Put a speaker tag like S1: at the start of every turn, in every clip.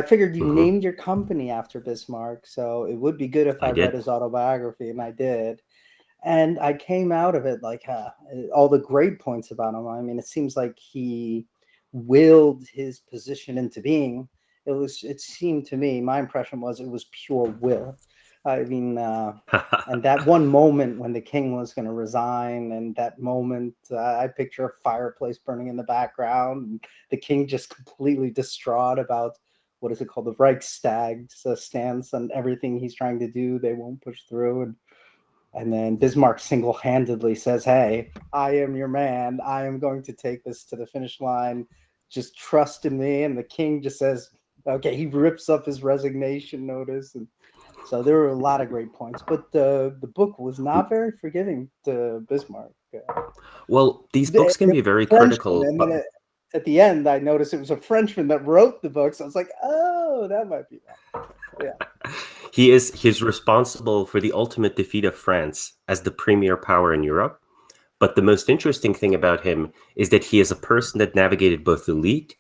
S1: I figured you
S2: Hmm.
S1: named your company after Bismarck, so it would be good if
S2: I
S1: I read
S2: did.
S1: his autobiography, and I did. And I came out of it like all the great points about him. I mean, it seems like he willed his position into being. It seemed to me, my impression was it was pure will. I mean, and that one moment when the king was going to resign, and that moment, I picture a fireplace burning in the background, and the king just completely distraught about what is it called, the Reichstag's stance on everything he's trying to do. They won't push through, and then Bismarck single-handedly says, "Hey, I am your man. I am going to take this to the finish line. Just trust in me." And the king just says, "Okay." He rips up his resignation notice, and so there were a lot of great points. But the book was not very forgiving to Bismarck.
S2: Well, these
S1: It
S2: books can
S1: was
S2: be very
S1: a Frenchman,
S2: critical,
S1: and
S2: but
S1: then at the end, I noticed it was a Frenchman that wrote the books. I was like, "Oh, that might be why." Yeah.
S2: he's responsible for the ultimate defeat of France as the premier power in Europe. But the most interesting thing about him is that he is a person that navigated both elite,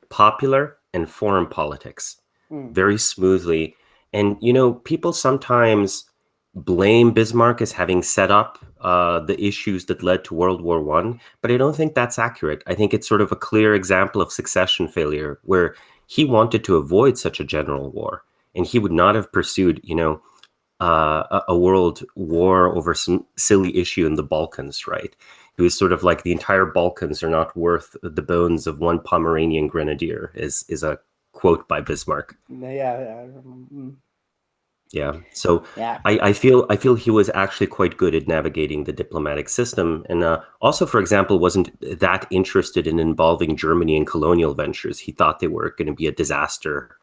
S2: popular, and foreign politics
S1: Mm.
S2: very smoothly. And, people sometimes blame Bismarck as having set up the issues that led to World War One, but I don't think that's accurate. I think it's sort of a clear example of succession failure where he wanted to avoid such a general war, and he would not have pursued, a world war over some silly issue in the Balkans, right? It was sort of like the entire Balkans are not worth the bones of one Pomeranian grenadier, is a quote by Bismarck.
S1: Yeah.
S2: Yeah. So
S1: Yeah.
S2: I feel he was actually quite good at navigating the diplomatic system, and also, for example, wasn't that interested in involving Germany in colonial ventures. He thought they were going to be a disaster,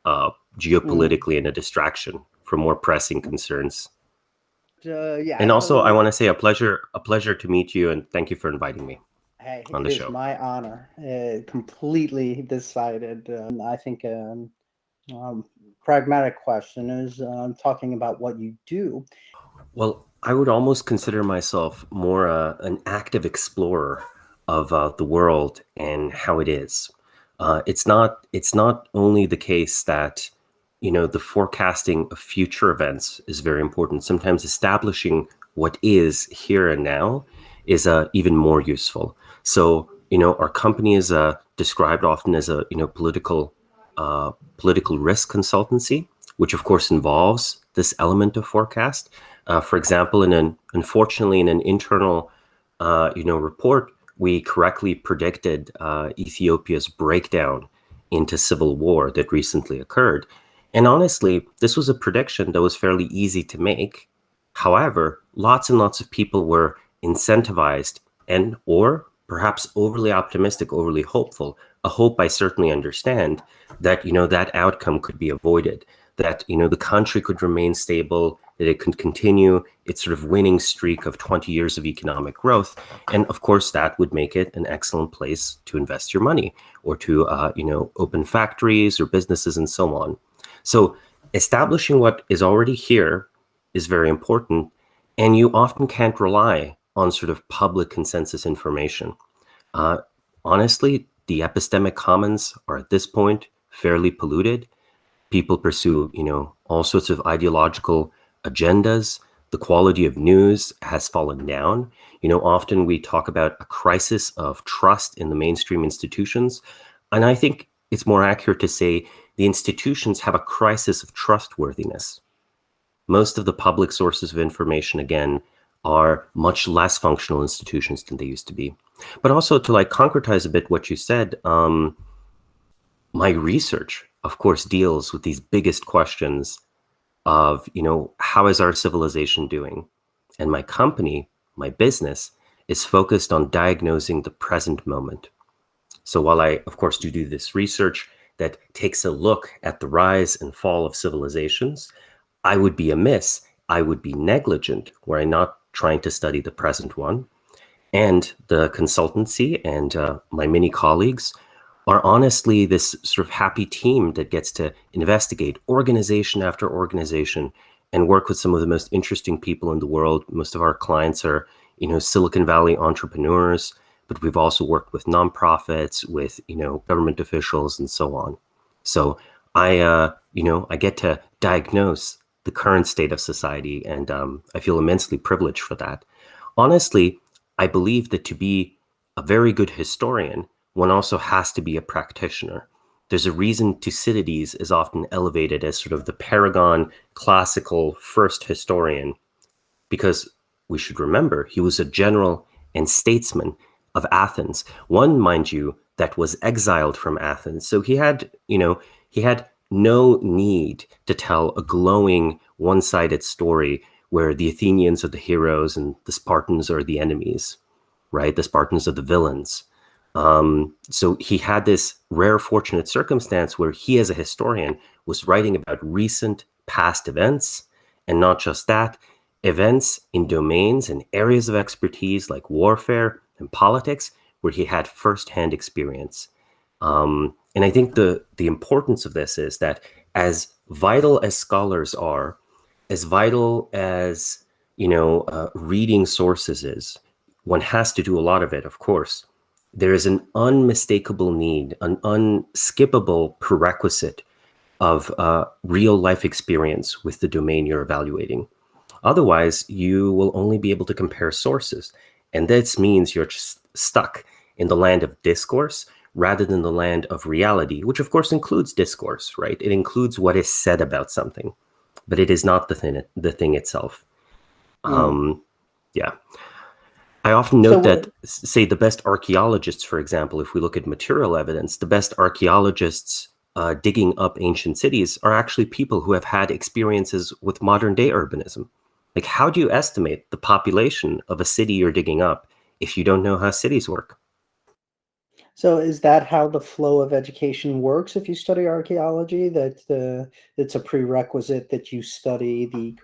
S1: Mm.
S2: geopolitically, and a distraction from more pressing concerns. And
S1: Yeah.
S2: also, I want to say a pleasure to meet you, and thank you for inviting me
S1: Hey,
S2: on
S1: it
S2: the
S1: is
S2: show.
S1: my honor. Completely decided. I think um, pragmatic question is talking about what you do.
S2: Well, I would almost consider myself more an active explorer of the world and how it is. It's not only the case that the forecasting of future events is very important. Sometimes establishing what is here and now is even more useful. So our company is described often as a political risk consultancy, which of course involves this element of forecast. For example, unfortunately, in an internal, report, we correctly predicted Ethiopia's breakdown into civil war that recently occurred. And honestly, this was a prediction that was fairly easy to make. However, lots and lots of people were incentivized and or perhaps overly optimistic, overly hopeful. A hope I certainly understand that that outcome could be avoided, that the country could remain stable, that it could continue its sort of winning streak of 20 years of economic growth, and of course that would make it an excellent place to invest your money or to open factories or businesses and so on. So establishing what is already here is very important, and you often can't rely on sort of public consensus information. Uh, Honestly, the epistemic commons are at this point fairly polluted. People pursue, all sorts of ideological agendas. The quality of news has fallen down. Often we talk about a crisis of trust in the mainstream institutions. And I think it's more accurate to say the institutions have a crisis of trustworthiness. Most of the public sources of information, again, are much less functional institutions than they used to be. But also to like concretize a bit what you said, my research, of course, deals with these biggest questions of, how is our civilization doing? And my company, my business, is focused on diagnosing the present moment. So while I, of course, do this research that takes a look at the rise and fall of civilizations, I would be amiss, I would be negligent were I not trying to study the present one. And the consultancy and my many colleagues are honestly this sort of happy team that gets to investigate organization after organization and work with some of the most interesting people in the world. Most of our clients are, Silicon Valley entrepreneurs, but we've also worked with nonprofits, with, government officials and so on. So I get to diagnose the current state of society, and I feel immensely privileged for that. Honestly, I believe that to be a very good historian, one also has to be a practitioner. There's a reason Thucydides is often elevated as sort of the paragon classical first historian, because we should remember he was a general and statesman of Athens. One, mind you, that was exiled from Athens. So he had no need to tell a glowing one-sided story where the Athenians are the heroes and the Spartans are the enemies, right? The Spartans are the villains. So he had this rare, fortunate circumstance where he, as a historian, was writing about recent past events, and not just that, events in domains and areas of expertise like warfare and politics, where he had firsthand experience. And I think the importance of this is that as vital as scholars are, as vital as reading sources is, one has to do a lot of it, of course. There is an unmistakable need, an unskippable prerequisite of real life experience with the domain you're evaluating. Otherwise, you will only be able to compare sources. And this means you're just stuck in the land of discourse rather than the land of reality, which of course includes discourse, right? It includes what is said about something, but it is not the thing itself. Yeah. I often note that, say, the best archaeologists, for example, if we look at material evidence, the best archaeologists digging up ancient cities are actually people who have had experiences with modern day urbanism. Like, how do you estimate the population of a city you're digging up if you don't know how cities work?
S1: So is that how the flow of education works if you study archaeology? That it's a prerequisite that you study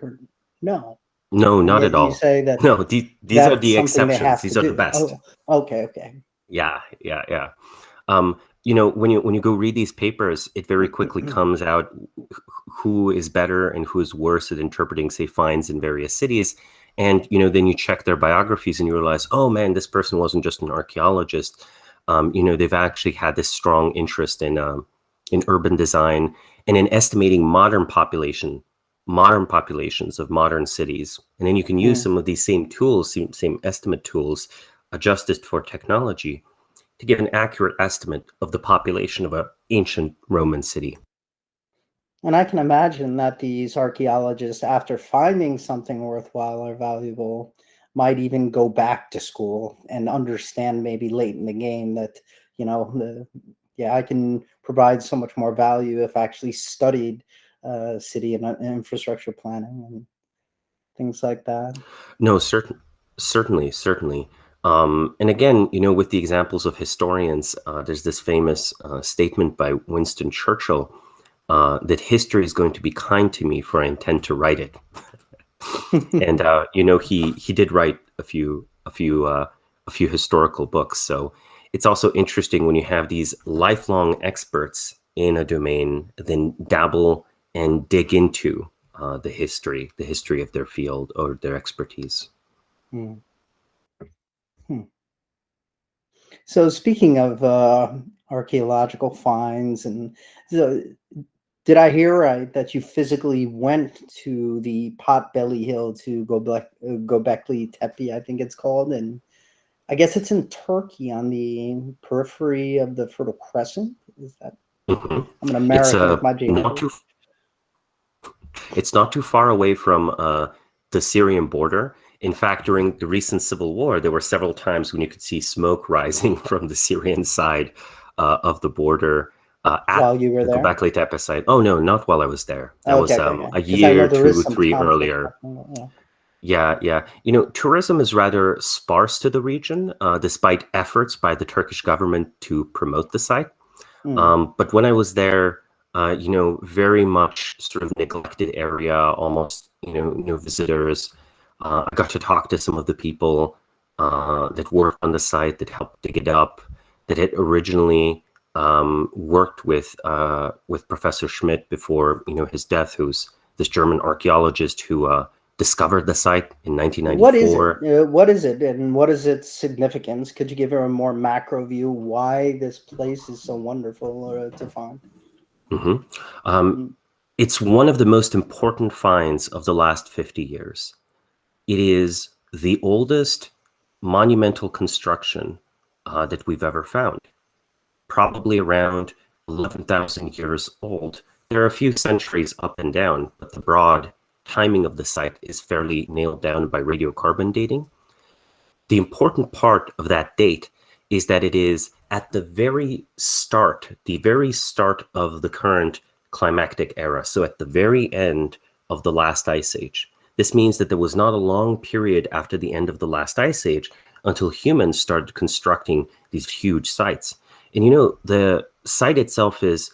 S1: no.
S2: No,
S1: And
S2: not
S1: yet
S2: at
S1: you
S2: all.
S1: say that
S2: No, these are
S1: that's
S2: the
S1: something they
S2: exceptions.
S1: have to
S2: These are the
S1: do.
S2: best.
S1: Oh, okay.
S2: Yeah. When you go read these papers, it very quickly comes out who is better and who is worse at interpreting, say, finds in various cities. And, then you check their biographies and you realize, oh man, this person wasn't just an archaeologist. They've actually had this strong interest in urban design and in estimating modern populations of modern cities. And then you can use some of these same tools, same estimate tools, adjusted for technology, to give an accurate estimate of the population of an ancient Roman city.
S1: And I can imagine that these archaeologists, after finding something worthwhile or valuable, might even go back to school and understand maybe late in the game that, I can provide so much more value if I actually studied city and infrastructure planning and things like that.
S2: No, certainly. And again, with the examples of historians, there's this famous statement by Winston Churchill that history is going to be kind to me, for I intend to write it. And he did write a few historical books. So it's also interesting when you have these lifelong experts in a domain, then dabble and dig into the history of their field or their expertise.
S1: So speaking of archaeological finds, and so, did I hear right that you physically went to the Potbelly Hill to Göbekli Tepe, I think it's called, and I guess it's in Turkey on the periphery of the Fertile Crescent? Is that?
S2: Mm-hmm.
S1: I'm an American with my geography.
S2: It's not too far away from the Syrian border. In fact, during the recent civil war, there were several times when you could see smoke rising from the Syrian side of the border
S1: While you were
S2: the
S1: there?
S2: Göbekli Tepe site. Oh, no, not while I was there. That was
S1: Okay.
S2: a
S1: 'Cause I know
S2: year,
S1: there is
S2: 2,
S1: some
S2: 3
S1: conflict
S2: earlier.
S1: happening, yeah.
S2: Yeah. Tourism is rather sparse to the region, despite efforts by the Turkish government to promote the site. But when I was there, very much sort of neglected area, almost, no visitors. I got to talk to some of the people that worked on the site, that helped dig it up, that had originally worked with Professor Schmidt before, his death, who's this German archaeologist who discovered the site in 1994.
S1: What is it, and what is its significance? Could you give her a more macro view why this place is so wonderful to find?
S2: hmm It's one of the most important finds of the last 50 years. It is the oldest monumental construction that we've ever found, probably around 11,000 years old. There are a few centuries up and down, but the broad timing of the site is fairly nailed down by radiocarbon dating. The important part of that date is that it is at the very start of the current climactic era. So at the very end of the last ice age. This means that there was not a long period after the end of the last ice age until humans started constructing these huge sites. And, the site itself is,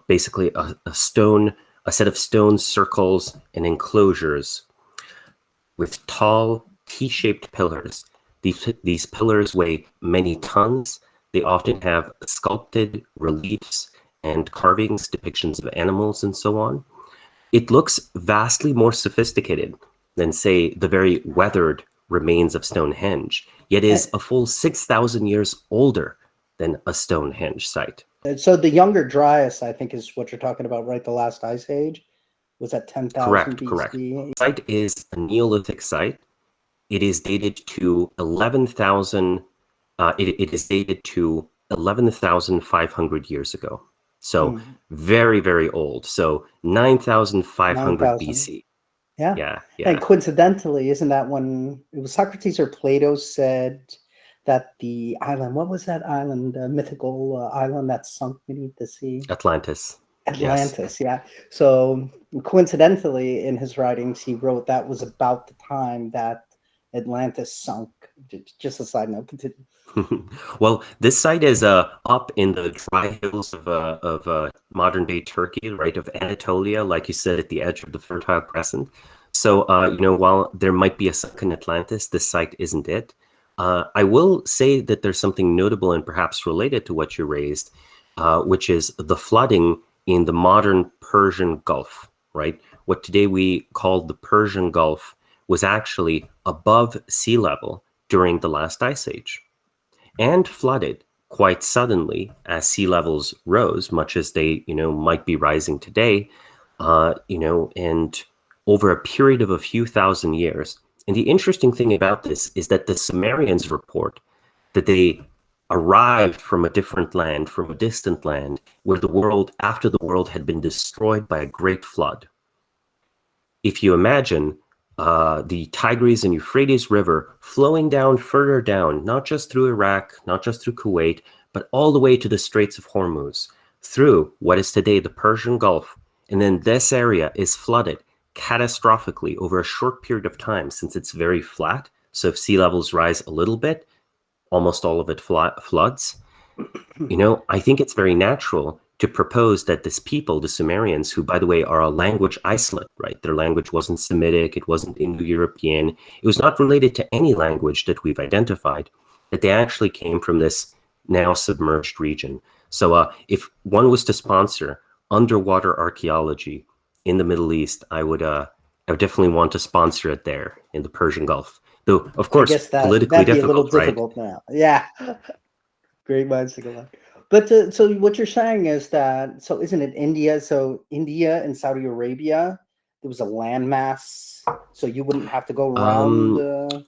S2: basically a set of stone circles and enclosures with tall T-shaped pillars. These pillars weigh many tons. They often have sculpted reliefs and carvings, depictions of animals, and so on. It looks vastly more sophisticated than, say, the very weathered remains of Stonehenge, yet is a full 6,000 years older than a Stonehenge site.
S1: So the Younger Dryas, I think, is what you're talking about, right? The last ice age was at 10,000 BC.
S2: Correct. The site is a Neolithic site. It is dated to 11,000. It is dated to 11,500 years ago. So very, very old. So 9,500 BC.
S1: Yeah. And coincidentally, isn't that when it was Socrates or Plato said that the island, what was that island, mythical island that sunk beneath the sea?
S2: Atlantis,
S1: yeah. So coincidentally, in his writings, he wrote that was about the time that Atlantis sunk. Just a side note.
S2: Well, this site is up in the dry hills of modern-day Turkey, right, of Anatolia, like you said, at the edge of the Fertile Crescent. So, while there might be a second Atlantis, this site isn't it. I will say that there's something notable and perhaps related to what you raised, which is the flooding in the modern Persian Gulf, right? What today we call the Persian Gulf was actually above sea level during the last ice age, and flooded quite suddenly as sea levels rose, much as they, might be rising today, and over a period of a few thousand years. And the interesting thing about this is that the Sumerians report that they arrived from a different land, from a distant land, where after the world had been destroyed by a great flood. If you imagine the Tigris and Euphrates River flowing down further down, not just through Iraq, not just through Kuwait, but all the way to the Straits of Hormuz, through what is today the Persian Gulf. And then this area is flooded catastrophically over a short period of time, since it's very flat. So if sea levels rise a little bit, almost all of it floods. I think it's very natural to propose that this people, the Sumerians, who, by the way, are a language isolate, right? Their language wasn't Semitic, it wasn't Indo-European, it was not related to any language that we've identified, that they actually came from this now submerged region. So if one was to sponsor underwater archaeology in the Middle East, I would definitely want to sponsor it there in the Persian Gulf. Though, of course, politically
S1: that'd be a little
S2: difficult,
S1: right? Now. Yeah. Great minds think alike. But so what you're saying is that, so isn't it India? So India and Saudi Arabia, there was a landmass, so you wouldn't have to go around.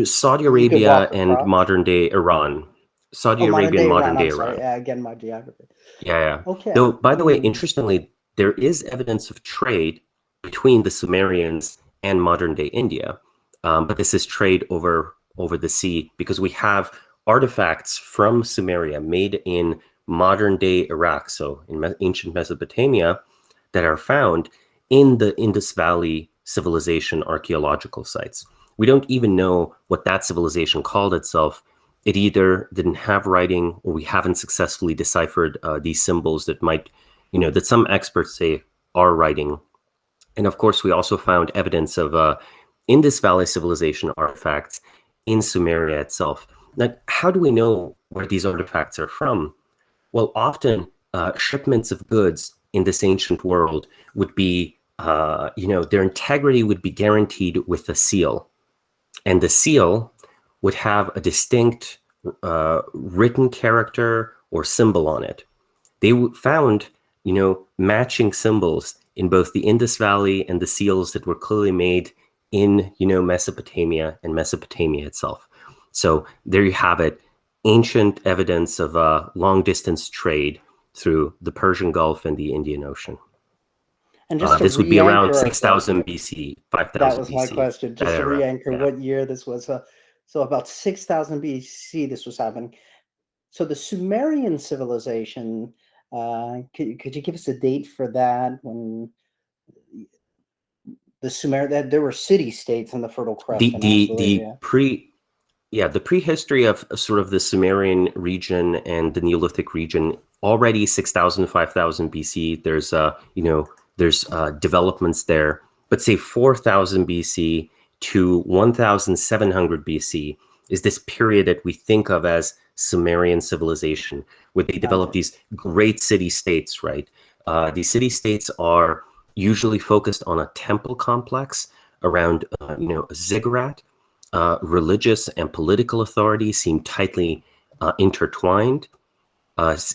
S2: Saudi Arabia and modern-day Iran. Saudi Arabia and modern-day Iran.
S1: Yeah, again, my geography.
S2: Yeah.
S1: Okay.
S2: Though, by the way, interestingly, there is evidence of trade between the Sumerians and modern-day India, but this is trade over the sea, because we have artifacts from Sumeria made in modern-day Iraq, so in ancient Mesopotamia, that are found in the Indus Valley civilization archaeological sites. We don't even know what that civilization called itself. It either didn't have writing, or we haven't successfully deciphered these symbols that might, that some experts say are writing. And of course, we also found evidence of Indus Valley civilization artifacts in Sumeria itself. Now, how do we know where these artifacts are from? Well, often shipments of goods in this ancient world would be, their integrity would be guaranteed with a seal. And the seal would have a distinct written character or symbol on it. they found, matching symbols in both the Indus Valley and the seals that were clearly made in, Mesopotamia and Mesopotamia itself. So there you have it, ancient evidence of long distance trade through the Persian Gulf and the Indian Ocean.
S1: And just to
S2: this would be around
S1: re-anchor
S2: 6,000 BC, 5,000
S1: that was
S2: BC.
S1: my question. Just to re-anchor what year this was. So about 6,000 BC this was happening. So the Sumerian civilization, could you give us a date for that, when the Sumer, there were city-states in the Fertile Crescent?
S2: The prehistory of sort of the Sumerian region and the Neolithic region, already 6,000, 5,000 BC. There's developments there, but say 4,000 BC to 1,700 BC is this period that we think of as Sumerian civilization, where they develop these great city-states, right? These city-states are usually focused on a temple complex around, a ziggurat. Religious and political authority seem tightly intertwined.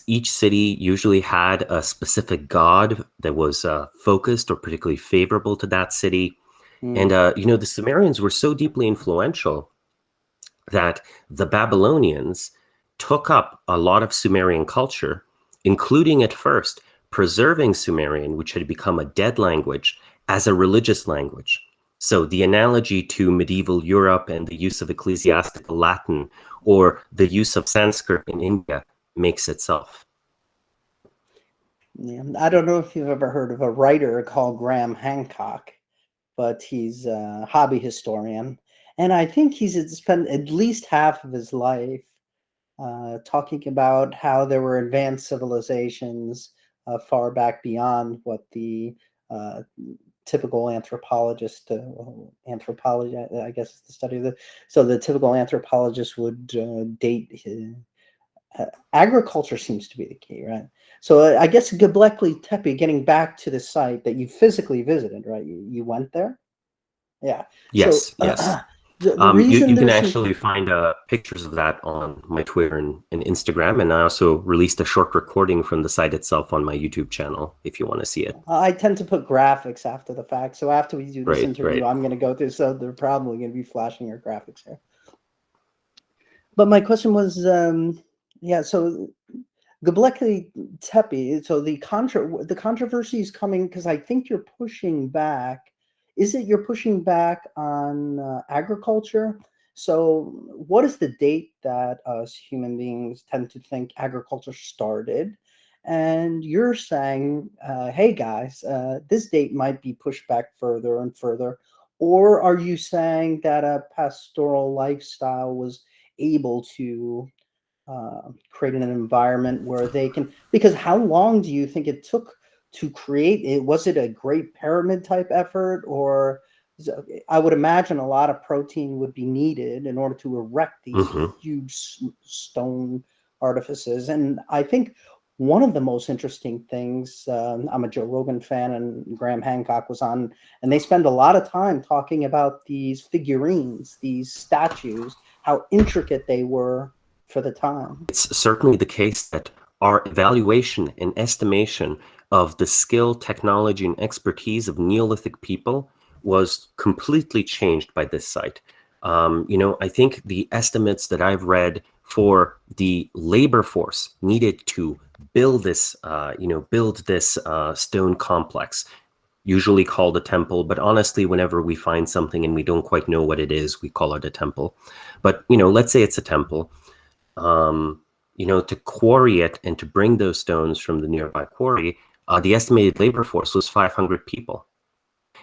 S2: Each city usually had a specific god that was focused or particularly favorable to that city. And, the Sumerians were so deeply influential that the Babylonians took up a lot of Sumerian culture, including at first preserving Sumerian, which had become a dead language, as a religious language. So the analogy to medieval Europe and the use of ecclesiastical Latin, or the use of Sanskrit in India, makes itself.
S1: Yeah, I don't know if you've ever heard of a writer called Graham Hancock, but he's a hobby historian. And I think he's spent at least half of his life talking about how there were advanced civilizations far back beyond what the typical anthropologist, anthropology, I guess is the study of the typical anthropologist would date. Agriculture seems to be the key, right? So I guess Göbekli Tepe, getting back to the site that you physically visited, right? You went there? Yeah.
S2: Yes,
S1: so,
S2: yes.
S1: The
S2: You
S1: reason
S2: can actually find pictures of that on my Twitter and Instagram, and I also released a short recording from the site itself on my YouTube channel if you want to see it.
S1: I tend to put graphics after the fact, so after we do this interview, I'm going to go through, so they're probably going to be flashing your graphics here. But my question was, so Göbekli Tepe, so the controversy is coming because I think you're pushing back. Is it you're pushing back on agriculture? So what is the date that us human beings tend to think agriculture started? And you're saying, hey guys, this date might be pushed back further and further. Or are you saying that a pastoral lifestyle was able to create an environment where they can, because how long do you think it took to create it? Was it a great pyramid type effort, or I would imagine a lot of protein would be needed in order to erect these huge stone artifices? And I think one of the most interesting things, I'm a Joe Rogan fan, and Graham Hancock was on, and they spend a lot of time talking about these figurines, these statues, how intricate they were for the time.
S2: It's certainly the case that our evaluation and estimation of the skill, technology, and expertise of Neolithic people was completely changed by this site. I think the estimates that I've read for the labor force needed to build this, stone complex, usually called a temple, but honestly, whenever we find something and we don't quite know what it is, we call it a temple. But, let's say it's a temple. To quarry it and to bring those stones from the nearby quarry, the estimated labor force was 500 people.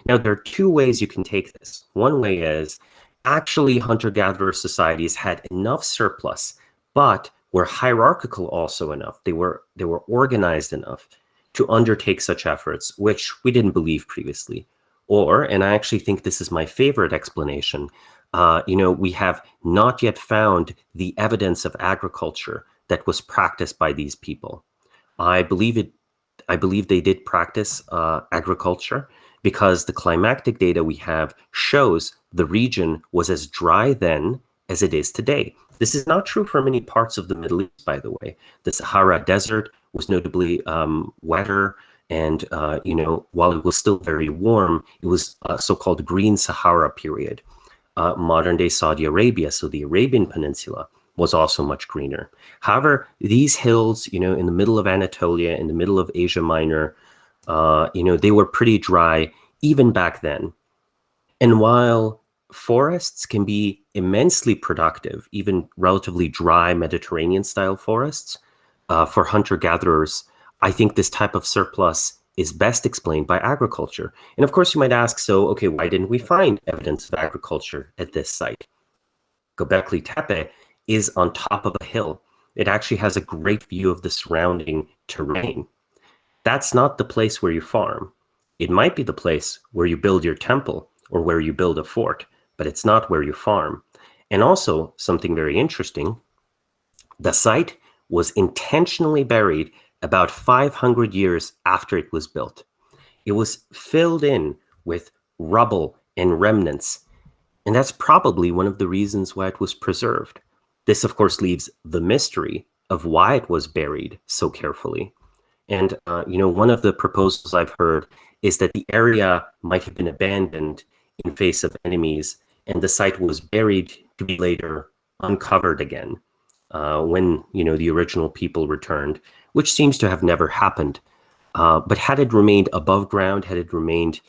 S2: Now, there are two ways you can take this. One way is actually hunter-gatherer societies had enough surplus, but were hierarchical also enough. They were organized enough to undertake such efforts, which we didn't believe previously. Or, and I actually think this is my favorite explanation, we have not yet found the evidence of agriculture that was practiced by these people. I believe they did practice agriculture because the climatic data we have shows the region was as dry then as it is today. This is not true for many parts of the Middle East, by the way. The Sahara Desert was notably wetter, and while it was still very warm, it was a so-called Green Sahara period. Modern-day Saudi Arabia, so the Arabian Peninsula, was also much greener. However, these hills, in the middle of Anatolia, in the middle of Asia Minor, they were pretty dry even back then. And while forests can be immensely productive, even relatively dry Mediterranean-style forests, for hunter-gatherers, I think this type of surplus is best explained by agriculture. And of course, you might ask, so, okay, why didn't we find evidence of agriculture at this site? Göbekli Tepe is on top of a hill. It actually has a great view of the surrounding terrain. That's not the place where you farm. It might be the place where you build your temple or where you build a fort, but it's not where you farm. And also, something very interesting, the site was intentionally buried about 500 years after it was built. It was filled in with rubble and remnants, and that's probably one of the reasons why it was preserved. This, of course, leaves the mystery of why it was buried so carefully. And, one of the proposals I've heard is that the area might have been abandoned in face of enemies, and the site was buried to be later uncovered again when, the original people returned, which seems to have never happened. But had it remained above ground, had it remained,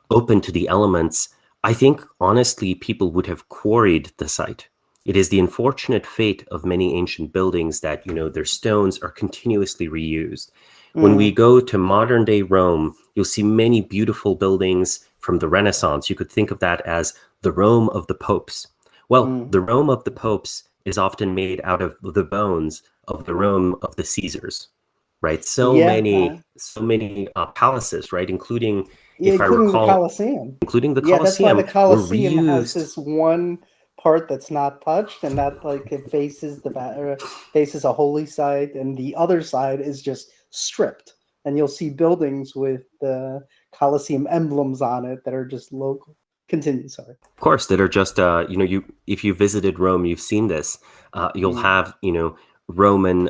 S2: open to the elements, I think, honestly, people would have quarried the site. It is the unfortunate fate of many ancient buildings that, their stones are continuously reused. When we go to modern day Rome, you'll see many beautiful buildings from the Renaissance. You could think of that as the Rome of the popes. Well, the Rome of the popes is often made out of the bones of the Rome of the Caesars, right? So many palaces, right? Including, if I recall,
S1: the Colosseum.
S2: including the
S1: Yeah, that's why
S2: Colosseum,
S1: the Colosseum
S2: were
S1: has
S2: reused.
S1: this one part that's not touched, and that it faces faces a holy site, and the other side is just stripped. And you'll see buildings with the Colosseum emblems on it that are just local. Continue, sorry.
S2: Of course, that are just if you visited Rome, you've seen this. You'll have Roman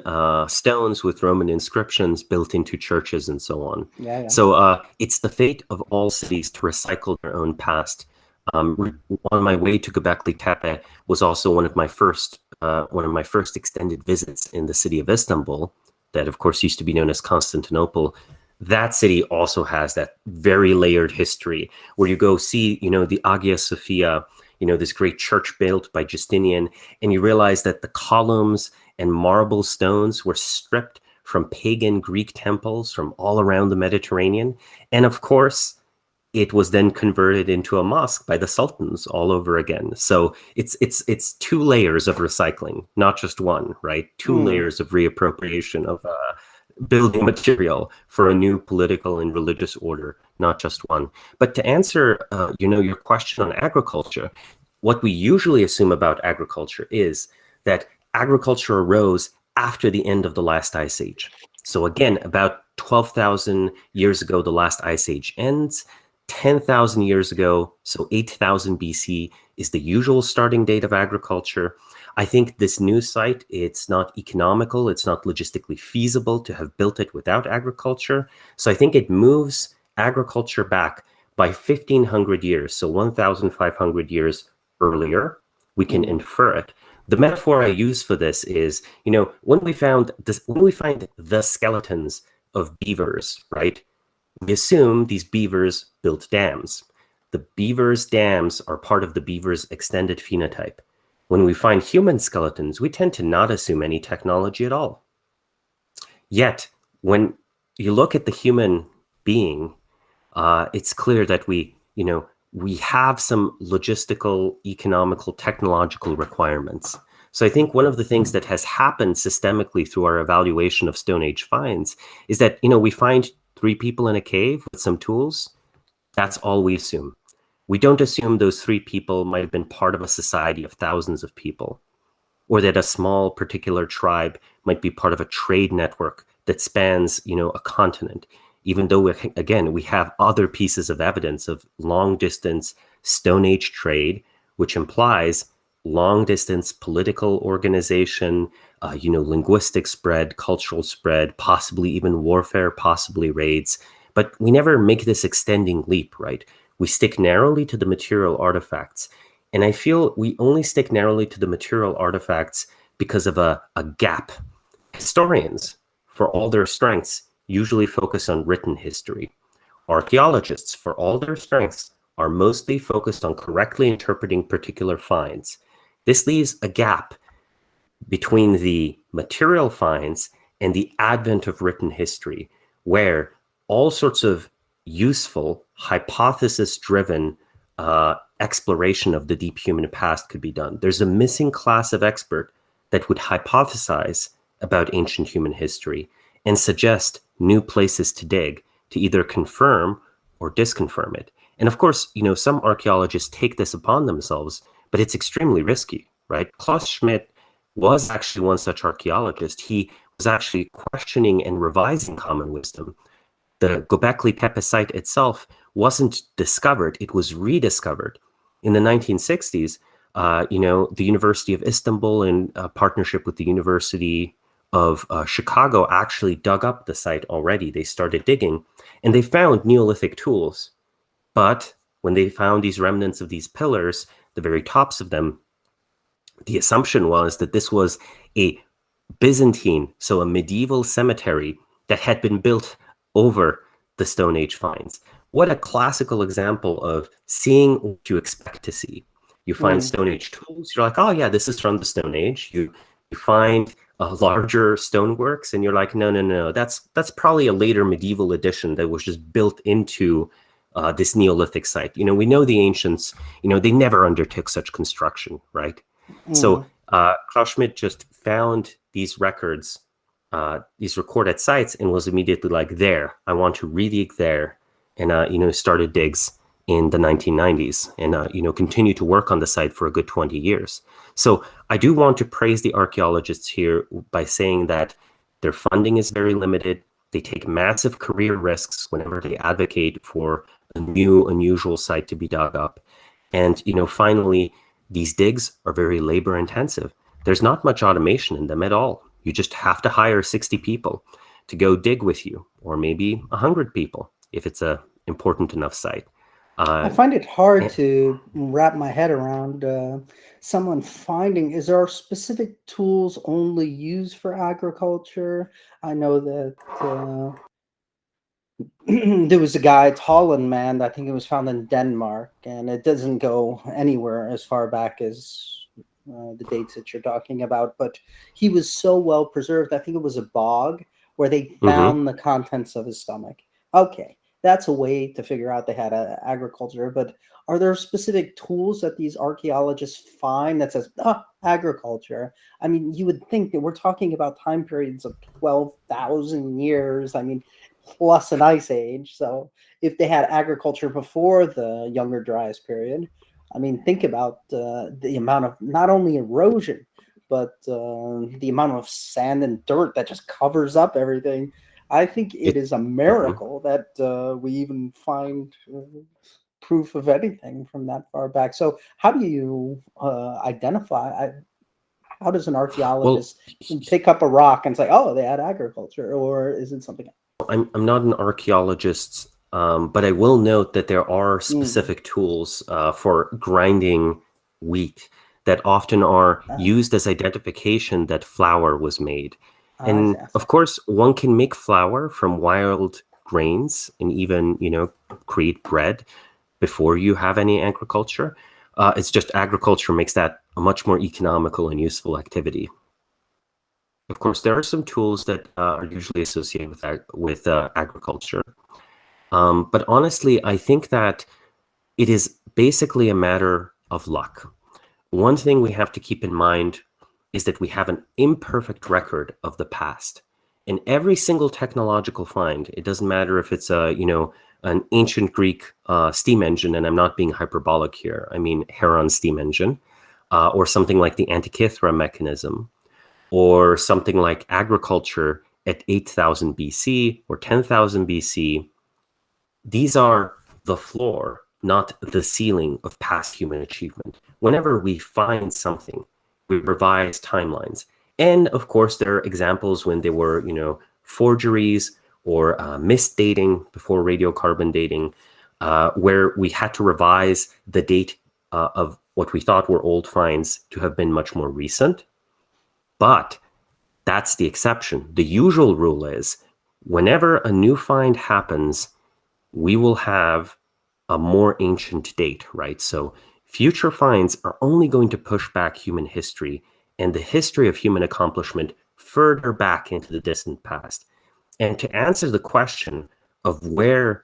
S2: stones with Roman inscriptions built into churches and so on.
S1: Yeah.
S2: So it's the fate of all cities to recycle their own past. On my way to Göbekli Tepe was also one of my first extended visits in the city of Istanbul, that of course used to be known as Constantinople. That city also has that very layered history where you go see, the Hagia Sophia, this great church built by Justinian, and you realize that the columns and marble stones were stripped from pagan Greek temples from all around the Mediterranean. And of course, it was then converted into a mosque by the sultans all over again. So it's two layers of recycling, not just one, right? Two layers of reappropriation of building material for a new political and religious order, not just one. But to answer, your question on agriculture, what we usually assume about agriculture is that agriculture arose after the end of the last ice age. So again, about 12,000 years ago, the last ice age ends. 10,000 years ago, so 8,000 BC, is the usual starting date of agriculture. I think this new site, it's not economical, it's not logistically feasible to have built it without agriculture. So I think it moves agriculture back by 1,500 years, so 1,500 years earlier. We can infer it. The metaphor I use for this is, when we find the skeletons of beavers, right? We assume these beavers built dams. The beavers' dams are part of the beaver's extended phenotype. When we find human skeletons, we tend to not assume any technology at all. Yet, when you look at the human being, it's clear that we have some logistical, economical, technological requirements. So I think one of the things that has happened systemically through our evaluation of Stone Age finds is that, we find 3 people in a cave with some tools. That's all we assume. We don't assume those 3 people might have been part of a society of thousands of people, or that a small particular tribe might be part of a trade network that spans, a continent, even though, we have other pieces of evidence of long distance Stone Age trade, which implies long-distance political organization, linguistic spread, cultural spread, possibly even warfare, possibly raids. But we never make this extending leap, right? We stick narrowly to the material artifacts. And I feel we only stick narrowly to the material artifacts because of a gap. Historians, for all their strengths, usually focus on written history. Archaeologists, for all their strengths, are mostly focused on correctly interpreting particular finds. This leaves a gap between the material finds and the advent of written history, where all sorts of useful, hypothesis-driven exploration of the deep human past could be done. There's a missing class of expert that would hypothesize about ancient human history and suggest new places to dig to either confirm or disconfirm it. And of course, some archaeologists take this upon themselves, but it's extremely risky, right? Klaus Schmidt was actually one such archaeologist. He was actually questioning and revising common wisdom. The Göbekli Tepe site itself wasn't discovered, it was rediscovered. In the 1960s, the University of Istanbul, in partnership with the University of Chicago, actually dug up the site already. They started digging, and they found Neolithic tools. But when they found these remnants of these pillars, the very tops of them, the assumption was that this was a Byzantine, so a medieval cemetery that had been built over the Stone Age finds. What a classical example of seeing what you expect to see. You find Stone Age tools, you're like, oh yeah, this is from the Stone Age. You find larger stoneworks, and you're like, no, that's probably a later medieval addition that was just built into this Neolithic site. We know the ancients, they never undertook such construction, right? So Klaus Schmidt just found these records, these recorded sites, and was immediately like, there, I want to re-dig there, and started digs in the 1990s, and continue to work on the site for a good 20 years. So I do want to praise the archaeologists here by saying that their funding is very limited. They take massive career risks whenever they advocate for a new, unusual site to be dug up. And finally, these digs are very labor intensive. There's not much automation in them at all. You just have to hire 60 people to go dig with you, or maybe 100 people if it's a important enough site.
S1: I find it hard to wrap my head around someone finding, is there specific tools only used for agriculture? I know that there was a guy, Taiwan man, I think it was found in Denmark, and it doesn't go anywhere as far back as the dates that you're talking about, but he was so well preserved. I think it was a bog where they found the contents of his stomach. Okay. That's a way to figure out they had agriculture, but are there specific tools that these archaeologists find that says, agriculture? I mean, you would think that we're talking about time periods of 12,000 years, plus an ice age. So if they had agriculture before the Younger Dryas period, think about the amount of not only erosion, but the amount of sand and dirt that just covers up everything. I think it is a miracle that we even find proof of anything from that far back. So how do you identify? How does an archaeologist pick up a rock and say, oh, they had agriculture, or is it something else?
S2: I'm not an archaeologist, but I will note that there are specific tools for grinding wheat that often are used as identification that flour was made. And of course, one can make flour from wild grains and even, create bread before you have any agriculture. It's just agriculture makes that a much more economical and useful activity. Of course, there are some tools that are usually associated with agriculture. But honestly, I think that it is basically a matter of luck. One thing we have to keep in mind is that we have an imperfect record of the past. In every single technological find, it doesn't matter if it's an ancient Greek steam engine, and I'm not being hyperbolic here, I mean Heron steam engine, or something like the Antikythera mechanism, or something like agriculture at 8,000 BC or 10,000 BC. These are the floor not the ceiling of past human achievement. Whenever we find something, we revise timelines. And of course, there are examples when there were, forgeries or misdating before radiocarbon dating, where we had to revise the date of what we thought were old finds to have been much more recent. But that's the exception. The usual rule is whenever a new find happens, we will have a more ancient date, right? So future finds are only going to push back human history and the history of human accomplishment further back into the distant past. And to answer the question of where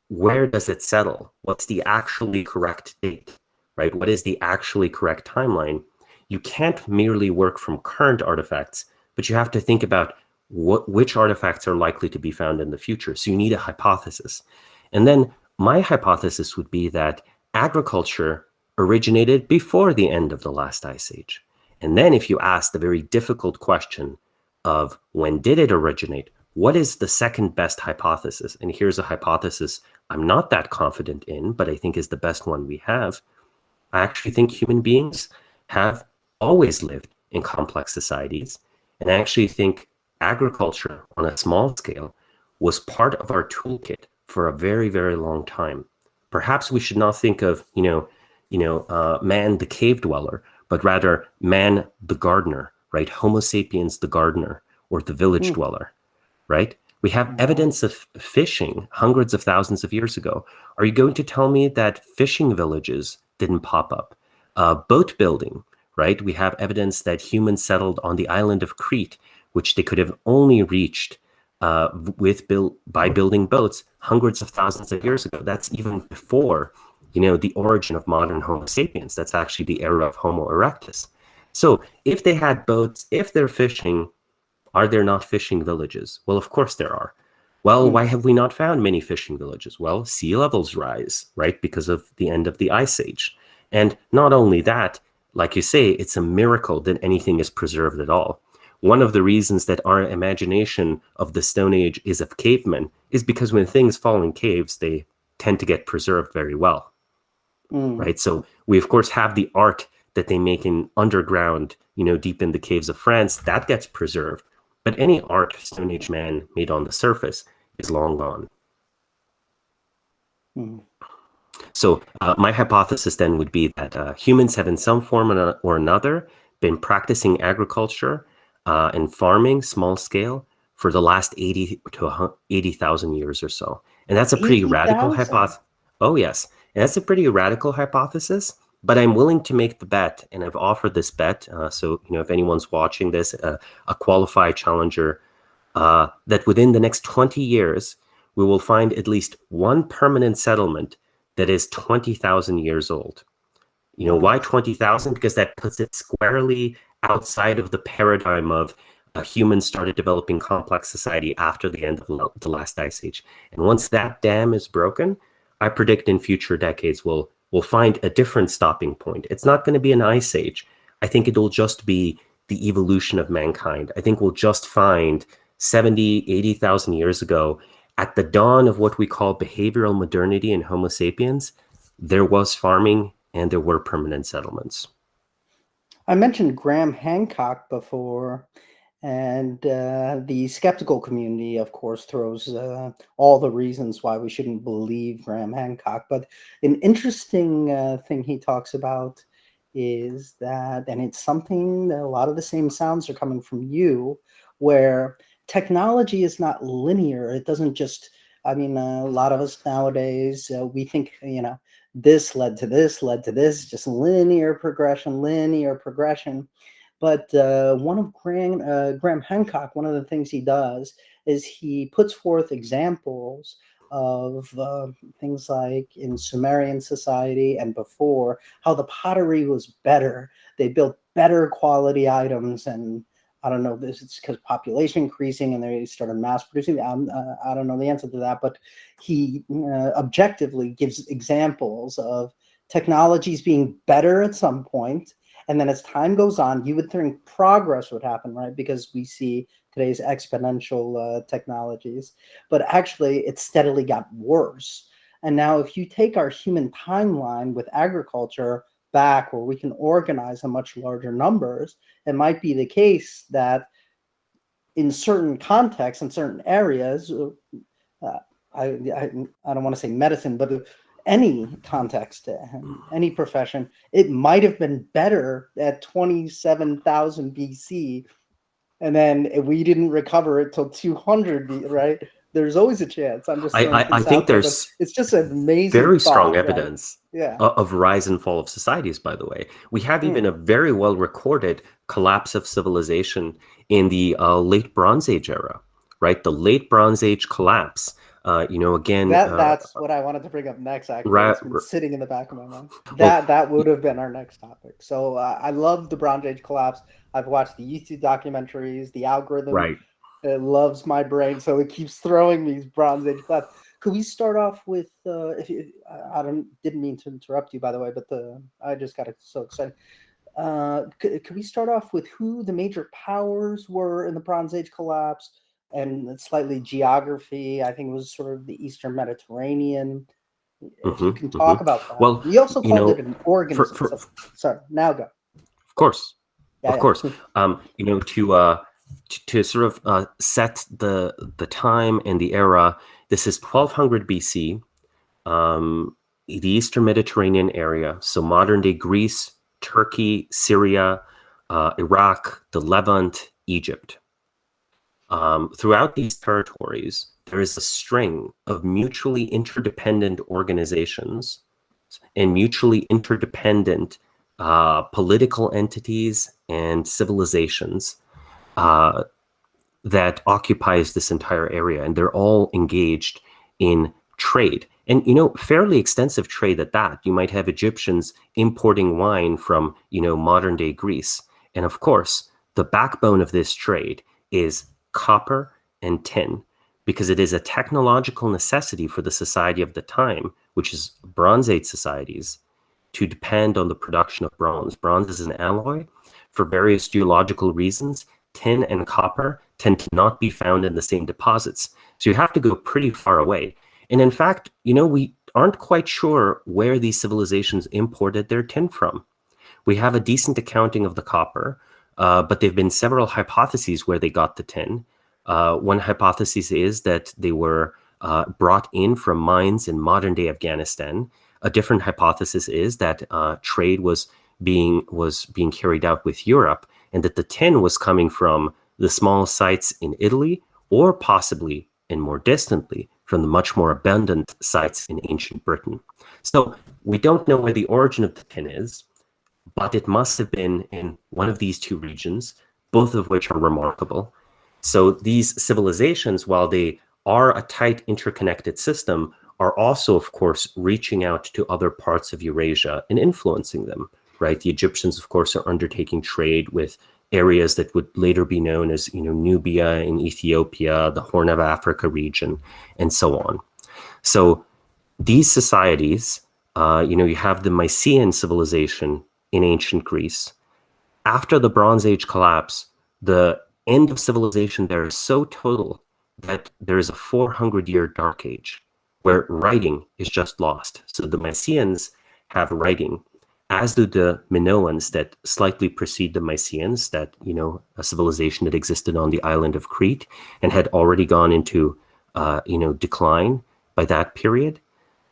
S2: does it settle? What's the actually correct date, right? What is the actually correct timeline? You can't merely work from current artifacts, but you have to think about which artifacts are likely to be found in the future. So you need a hypothesis. And then my hypothesis would be that agriculture originated before the end of the last ice age. And then if you ask the very difficult question of when did it originate, what is the second best hypothesis? And here's a hypothesis I'm not that confident in, but I think is the best one we have. I actually think human beings have always lived in complex societies. And I actually think agriculture on a small scale was part of our toolkit for a very, very long time. Perhaps we should not think of, man, the cave dweller, but rather man, the gardener, right? Homo sapiens, the gardener, or the village dweller, right? We have evidence of fishing hundreds of thousands of years ago. Are you going to tell me that fishing villages didn't pop up? Boat building, right? We have evidence that humans settled on the island of Crete, which they could have only reached by building boats hundreds of thousands of years ago. That's even before, the origin of modern Homo sapiens. That's actually the era of Homo erectus. So if they had boats, if they're fishing, are there not fishing villages? Well, of course there are. Well, why have we not found many fishing villages? Well, sea levels rise, right? Because of the end of the ice age. And not only that, like you say, it's a miracle that anything is preserved at all. One of the reasons that our imagination of the Stone Age is of cavemen is because when things fall in caves, they tend to get preserved very well, right? So we, of course, have the art that they make in underground, deep in the caves of France, that gets preserved. But any art Stone Age man made on the surface is long gone. So my hypothesis then would be that humans have in some form or another been practicing agriculture and farming, small scale, for the last 80 to 80,000 years or so. And that's a pretty radical hypothesis. Oh, yes. And that's a pretty radical hypothesis, but I'm willing to make the bet, and I've offered this bet. So, if anyone's watching this, a qualified challenger, that within the next 20 years, we will find at least one permanent settlement that is 20,000 years old. Why 20,000? Because that puts it squarely outside of the paradigm of humans started developing complex society after the end of the last ice age. And once that dam is broken, I predict in future decades we'll find a different stopping point. It's not going to be an ice age. I think it'll just be the evolution of mankind. I think we'll just find 70, 80,000 years ago, at the dawn of what we call behavioral modernity in Homo sapiens, there was farming and there were permanent settlements.
S1: I mentioned Graham Hancock before, and the skeptical community, of course, throws all the reasons why we shouldn't believe Graham Hancock. But an interesting thing he talks about is that, and it's something that a lot of the same sounds are coming from you, where technology is not linear. It doesn't just, a lot of us nowadays, we think, this led to this, just linear progression. But one of Graham Hancock, one of the things he does is he puts forth examples of things like in Sumerian society and before, how the pottery was better. They built better quality items, and I don't know, this is because population increasing and they started mass producing. I don't know the answer to that, but he objectively gives examples of technologies being better at some point. And then as time goes on, you would think progress would happen, right? Because we see today's exponential technologies. But actually, it steadily got worse. And now if you take our human timeline with agriculture back, where we can organize in much larger numbers, it might be the case that in certain contexts, in certain areas, I don't want to say medicine, but any context, any profession, it might have been better at 27,000 BC, and then we didn't recover it till 200, right? There's always a chance. I'm just throwing
S2: I think
S1: out there,
S2: there's
S1: it's just an amazing
S2: very
S1: thought,
S2: strong
S1: right?
S2: evidence
S1: Yeah.
S2: of rise and fall of societies, by the way. We have even a very well recorded collapse of civilization in the late Bronze Age era, right? The late Bronze Age collapse. Again,
S1: that's what I wanted to bring up next. Actually, it's been sitting in the back of my mind. That would have been our next topic. So I love the Bronze Age collapse. I've watched the YouTube documentaries. The algorithm it loves my brain, so it keeps throwing these Bronze Age collapse. Could we start off with? Didn't mean to interrupt you, by the way, but I just got so excited. Could we start off with who the major powers were in the Bronze Age collapse? And slightly geography. I think it was sort of the Eastern Mediterranean. If you can talk about that.
S2: Well,
S1: we also called it an organism. Sorry, now go.
S2: Of course. To sort of set the time and the era, this is 1200 BC, the Eastern Mediterranean area, so modern-day Greece, Turkey, Syria, Iraq, the Levant, Egypt. Throughout these territories, there is a string of mutually interdependent organizations and mutually interdependent political entities and civilizations that occupies this entire area, and they're all engaged in trade, and fairly extensive trade at that. You might have Egyptians importing wine from modern day Greece, and of course the backbone of this trade is copper and tin, because it is a technological necessity for the society of the time, which is Bronze Age societies, to depend on the production of bronze. Bronze is an alloy. For various geological reasons, tin and copper tend to not be found in the same deposits. So you have to go pretty far away. And in fact, we aren't quite sure where these civilizations imported their tin from. We have a decent accounting of the copper, but there have been several hypotheses where they got the tin. One hypothesis is that they were brought in from mines in modern-day Afghanistan. A different hypothesis is that trade was being carried out with Europe, and that the tin was coming from the small sites in Italy, or possibly, and more distantly, from the much more abundant sites in ancient Britain. So we don't know where the origin of the tin is, but it must have been in one of these two regions, both of which are remarkable. So these civilizations, while they are a tight interconnected system, are also, of course, reaching out to other parts of Eurasia and influencing them, right? The Egyptians, of course, are undertaking trade with areas that would later be known as, Nubia in Ethiopia, the Horn of Africa region, and so on. So these societies, you have the Mycenaean civilization in ancient Greece. After the Bronze Age collapse, the end of civilization there is so total that there is a 400-year dark age where writing is just lost. So the Mycenaeans have writing, as do the Minoans that slightly precede the Mycenaeans, that, a civilization that existed on the island of Crete and had already gone into, decline by that period.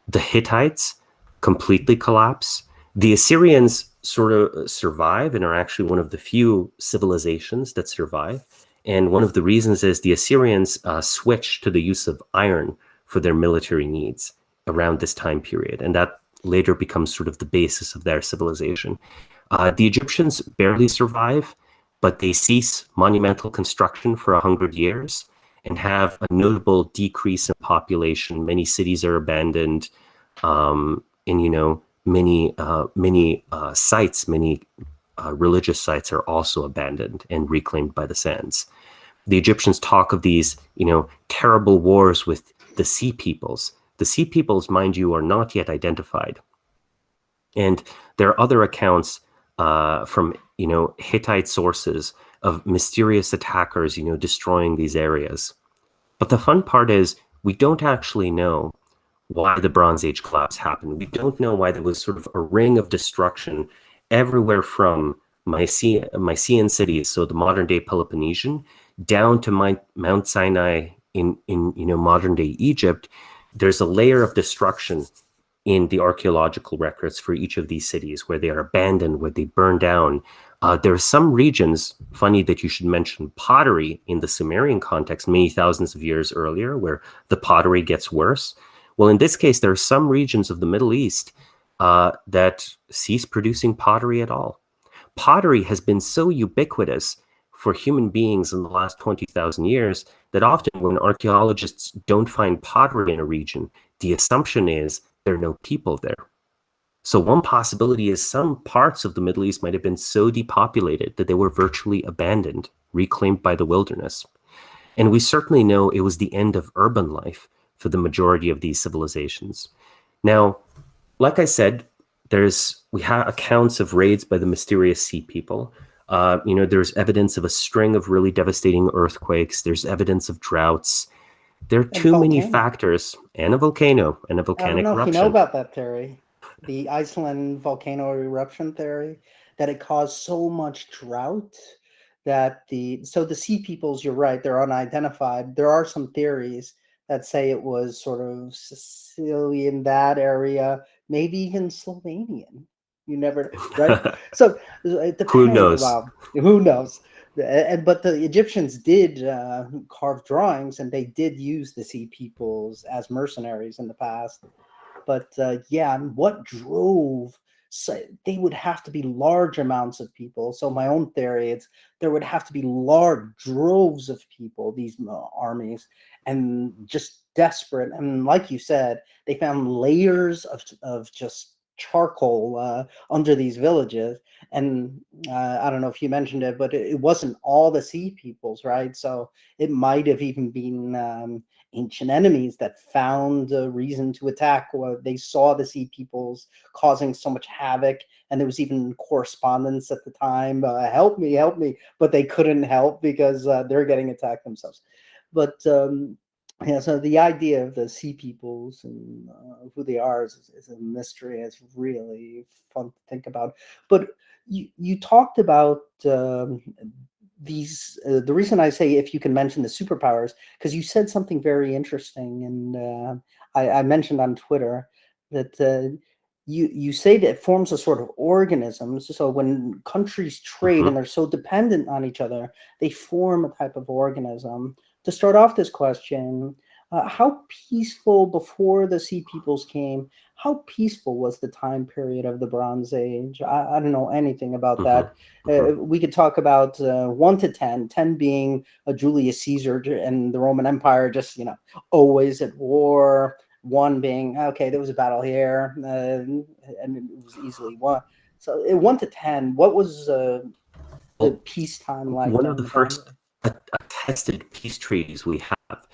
S2: The Hittites completely collapse. The Assyrians sort of survive and are actually one of the few civilizations that survive. And one of the reasons is the Assyrians switched to the use of iron for their military needs around this time period. And that later becomes sort of the basis of their civilization. The Egyptians barely survive, but they cease monumental construction for 100 years and have a notable decrease in population. Many cities are abandoned, and many sites, many religious sites are also abandoned and reclaimed by the sands. The Egyptians talk of these, terrible wars with the Sea Peoples. The Sea Peoples, mind you, are not yet identified. And there are other accounts from, Hittite sources of mysterious attackers, destroying these areas. But the fun part is we don't actually know why the Bronze Age collapse happened. We don't know why there was sort of a ring of destruction everywhere from Mycenaean cities, so the modern day Peloponnesian, down to Mount Sinai in modern day Egypt. There's a layer of destruction in the archaeological records for each of these cities, where they are abandoned, where they burn down. There are some regions, funny that you should mention pottery in the Sumerian context, many thousands of years earlier, where the pottery gets worse. Well, in this case, there are some regions of the Middle East that cease producing pottery at all. Pottery has been so ubiquitous for human beings in the last 20,000 years that often when archaeologists don't find pottery in a region, the assumption is there are no people there. So one possibility is some parts of the Middle East might have been so depopulated that they were virtually abandoned, reclaimed by the wilderness. And we certainly know it was the end of urban life for the majority of these civilizations. Now, like I said, we have accounts of raids by the mysterious sea people. There's evidence of a string of really devastating earthquakes. There's evidence of droughts. There are too many factors, and a volcano, and a volcanic eruption.
S1: I don't know if you know about that theory, the Iceland volcano eruption theory, that it caused so much drought that the sea peoples, you're right, they're unidentified. There are some theories that say it was sort of Sicilian, that area, maybe even Slovenian. You never, right? So it depends.
S2: Who knows?
S1: Who knows? But the Egyptians did carve drawings, and they did use the sea peoples as mercenaries in the past. But what drove? So they would have to be large amounts of people. So my own theory, there would have to be large droves of people, these armies, and just desperate. And like you said, they found layers of just charcoal under these villages. And I don't know if you mentioned it, but it wasn't all the sea peoples, right? So it might have even been ancient enemies that found a reason to attack. Or they saw the sea peoples causing so much havoc, and there was even correspondence at the time, help me, but they couldn't help because they're getting attacked themselves. But so the idea of the sea peoples and who they are is a mystery. It's really fun to think about. But you talked about these. The reason I say if you can mention the superpowers, because you said something very interesting, and I mentioned on Twitter that you say that it forms a sort of organism. So when countries trade and they're so dependent on each other, they form a type of organism. To start off this question, how peaceful before the sea peoples came? How peaceful was the time period of the Bronze Age? I don't know anything about that. We could talk about 1 to 10, 10 being a Julius Caesar and the Roman Empire, just always at war. 1 being okay, there was a battle here, and it was easily won. So 1 to 10, what was the peacetime like?
S2: One of the first attested peace treaties we have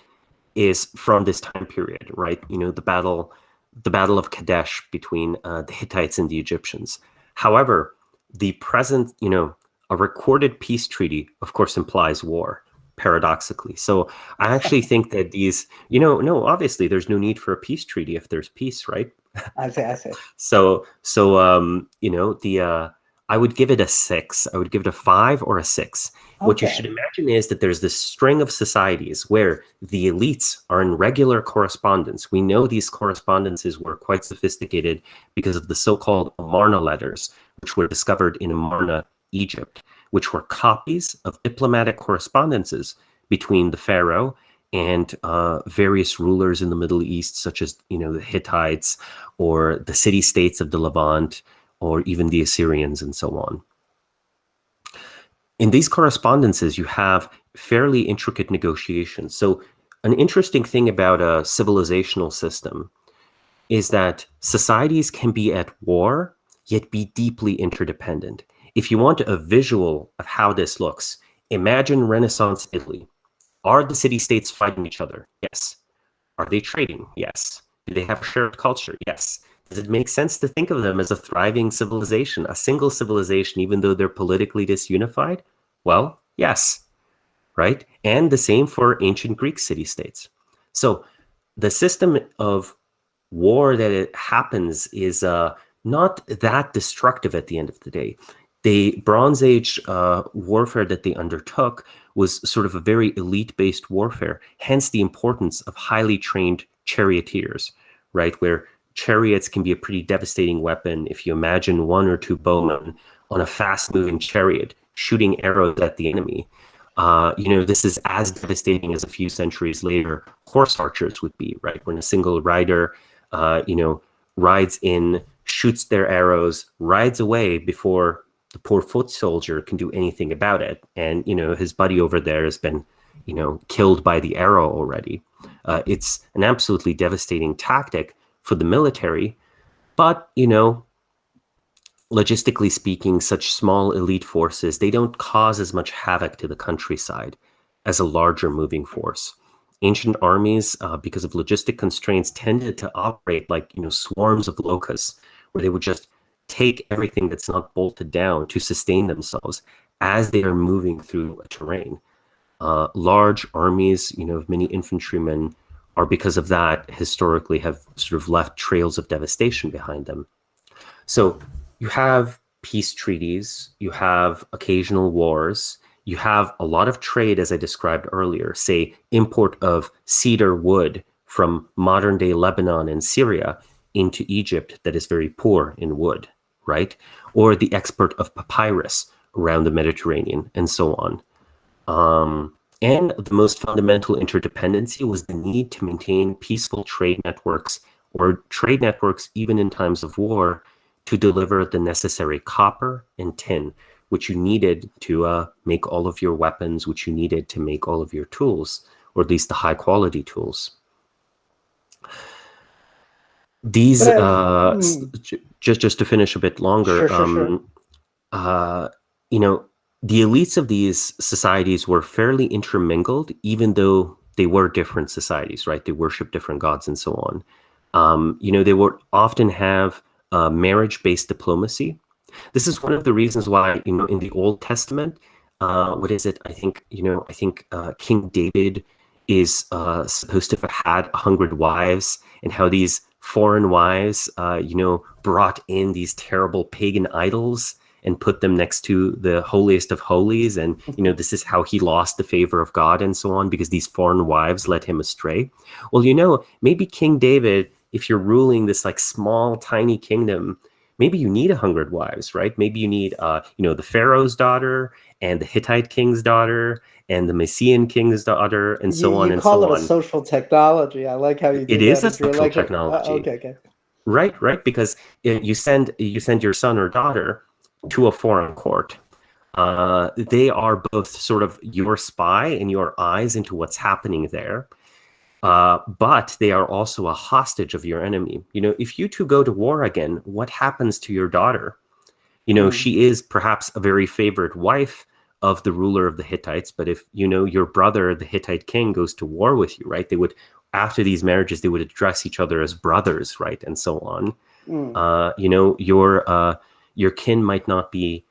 S2: is from this time period, right? The battle of Kadesh between the Hittites and the Egyptians. However, the present, a recorded peace treaty, of course, implies war, paradoxically. So I actually think that these, no, obviously there's no need for a peace treaty if there's peace, right?
S1: I see.
S2: So I would give it a 6. I would give it a 5 or a 6. Okay. What you should imagine is that there's this string of societies where the elites are in regular correspondence. We know these correspondences were quite sophisticated because of the so-called Amarna letters, which were discovered in Amarna, Egypt, which were copies of diplomatic correspondences between the pharaoh and various rulers in the Middle East, such as the Hittites or the city-states of the Levant, or even the Assyrians and so on. In these correspondences, you have fairly intricate negotiations. So an interesting thing about a civilizational system is that societies can be at war, yet be deeply interdependent. If you want a visual of how this looks, imagine Renaissance Italy. Are the city-states fighting each other? Yes. Are they trading? Yes. Do they have a shared culture? Yes. Does it make sense to think of them as a thriving civilization, a single civilization, even though they're politically disunified? Well, yes, right? And the same for ancient Greek city-states. So the system of war that it happens is not that destructive at the end of the day. The Bronze Age warfare that they undertook was sort of a very elite-based warfare, hence the importance of highly trained charioteers, right? Where chariots can be a pretty devastating weapon. If you imagine one or two bowmen on a fast-moving chariot shooting arrows at the enemy, this is as devastating as a few centuries later horse archers would be, right? When a single rider, rides in, shoots their arrows, rides away before the poor foot soldier can do anything about it. And, his buddy over there has been, killed by the arrow already. It's an absolutely devastating tactic for the military. But, logistically speaking, such small elite forces, they don't cause as much havoc to the countryside as a larger moving force. Ancient armies, because of logistic constraints, tended to operate like, swarms of locusts, where they would just take everything that's not bolted down to sustain themselves as they are moving through a terrain. Large armies, of many infantrymen are, because of that, historically have sort of left trails of devastation behind them. So you have peace treaties, you have occasional wars, you have a lot of trade, as I described earlier, say import of cedar wood from modern day Lebanon and Syria into Egypt that is very poor in wood, right? Or the export of papyrus around the Mediterranean and so on. And the most fundamental interdependency was the need to maintain peaceful trade networks, or trade networks even in times of war, to deliver the necessary copper and tin, which you needed to make all of your weapons, which you needed to make all of your tools, or at least the high quality tools. These, just to finish a bit longer,
S1: Sure.
S2: The elites of these societies were fairly intermingled, even though they were different societies, right? They worship different gods and so on. They would often have marriage-based diplomacy. This is one of the reasons why, in the Old Testament, what is it? I think King David is supposed to have had 100 wives, and how these foreign wives, brought in these terrible pagan idols and put them next to the holiest of holies. And, this is how he lost the favor of God and so on, because these foreign wives led him astray. Well, maybe King David, if you're ruling this like small, tiny kingdom, maybe you need 100 wives, right? Maybe you need, the Pharaoh's daughter and the Hittite king's daughter and the Mysian king's daughter and so on
S1: You
S2: and
S1: call
S2: so
S1: it a
S2: on.
S1: social technology. I like how you
S2: It
S1: did
S2: is
S1: that.
S2: a
S1: If you're
S2: social
S1: like,
S2: technology.
S1: okay.
S2: Right, because you send your son or daughter to a foreign court. They are both sort of your spy and your eyes into what's happening there. But they are also a hostage of your enemy. If you two go to war again, what happens to your daughter? She is perhaps a very favored wife of the ruler of the Hittites, but if, your brother, the Hittite king, goes to war with you, right? They would, after these marriages, they would address each other as brothers, right? And so on. Your kin might not be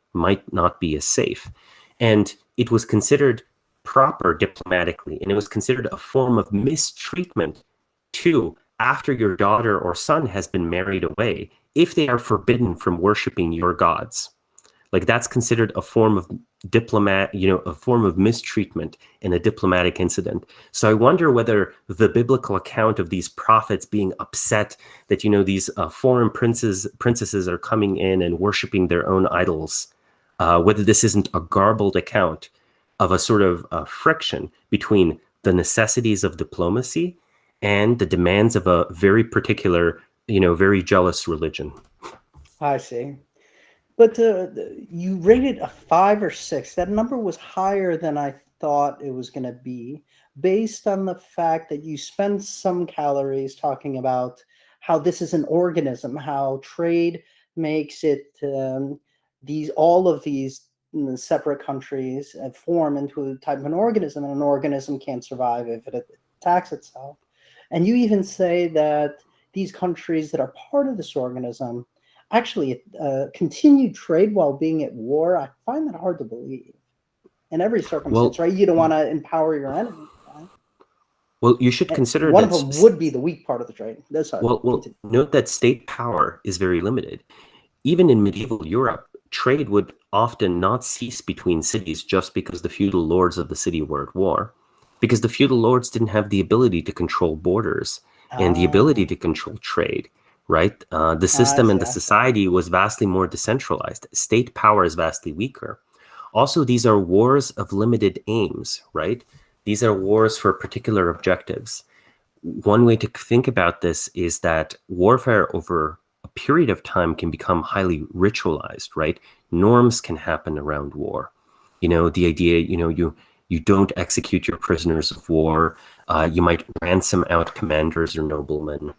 S2: as safe. And it was considered proper diplomatically, and it was considered a form of mistreatment too, after your daughter or son has been married away, if they are forbidden from worshiping your gods. Like, that's considered a form of a form of mistreatment and a diplomatic incident. So I wonder whether the biblical account of these prophets being upset that, these foreign princesses are coming in and worshiping their own idols, whether this isn't a garbled account of a sort of friction between the necessities of diplomacy and the demands of a very particular, very jealous religion.
S1: I see. But you rated a 5 or 6. That number was higher than I thought it was going to be, based on the fact that you spend some calories talking about how this is an organism, how trade makes it all of these separate countries form into a type of an organism, and an organism can't survive if it attacks itself. And you even say that these countries that are part of this organism actually continued trade while being at war. I find that hard to believe in every circumstance, right? You don't want to empower your enemy, right?
S2: Well, you should
S1: And
S2: consider
S1: one of
S2: that.
S1: them would be the weak part of the trade. That's how.
S2: Well, note that state power is very limited. Even in medieval Europe, trade would often not cease between cities just because the feudal lords of the city were at war, because the feudal lords didn't have the ability to control borders and the ability to control trade, right? The system and the society was vastly more decentralized. State power is vastly weaker. Also, these are wars of limited aims, right? These are wars for particular objectives. One way to think about this is that warfare over a period of time can become highly ritualized, right? Norms can happen around war. The idea, you don't execute your prisoners of war. You might ransom out commanders or noblemen.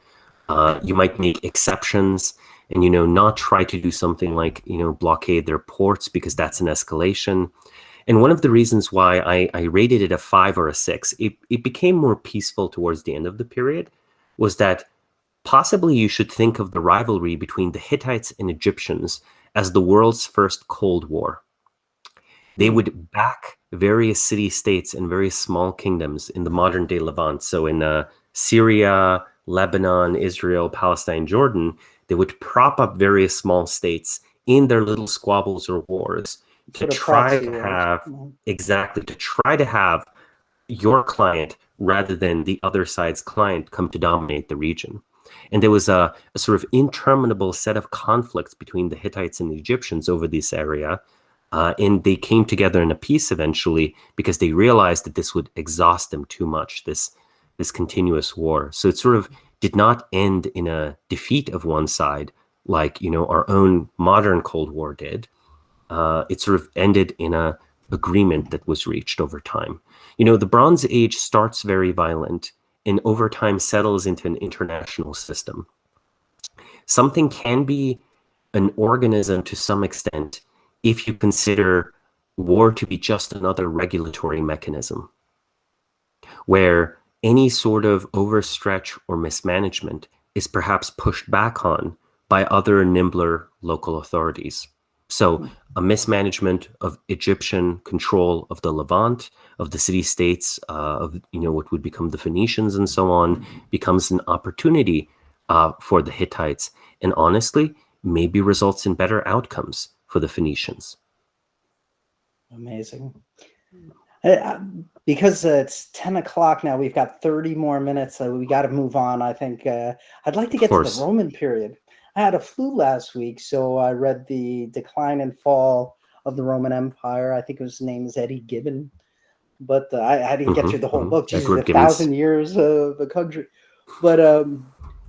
S2: You might make exceptions and, not try to do something like, blockade their ports because that's an escalation. And one of the reasons why I rated it a 5 or a 6, it became more peaceful towards the end of the period, was that possibly you should think of the rivalry between the Hittites and Egyptians as the world's first Cold War. They would back various city-states and various small kingdoms in the modern-day Levant. So in Syria, Lebanon, Israel, Palestine, Jordan, they would prop up various small states in their little squabbles or wars to try to have your client rather than the other side's client come to dominate the region. And there was a sort of interminable set of conflicts between the Hittites and the Egyptians over this area. And they came together in a peace eventually because they realized that this would exhaust them too much, this continuous war. So it sort of did not end in a defeat of one side like, our own modern Cold War did. It sort of ended in a agreement that was reached over time. The Bronze Age starts very violent and over time settles into an international system. Something can be an organism to some extent if you consider war to be just another regulatory mechanism, where any sort of overstretch or mismanagement is perhaps pushed back on by other nimbler local authorities. So a mismanagement of Egyptian control of the Levant, of the city-states, of what would become the Phoenicians and so on, becomes an opportunity for the Hittites, and honestly, maybe results in better outcomes for the Phoenicians.
S1: Amazing. Because it's 10 o'clock now, we've got 30 more minutes, so we got to move on. I think I'd like to get to the Roman period. I had a flu last week, so I read The Decline and Fall of the Roman Empire. I think his name is Eddie Gibbon, but I didn't get through the whole book. Jesus, 1,000 years of a country. But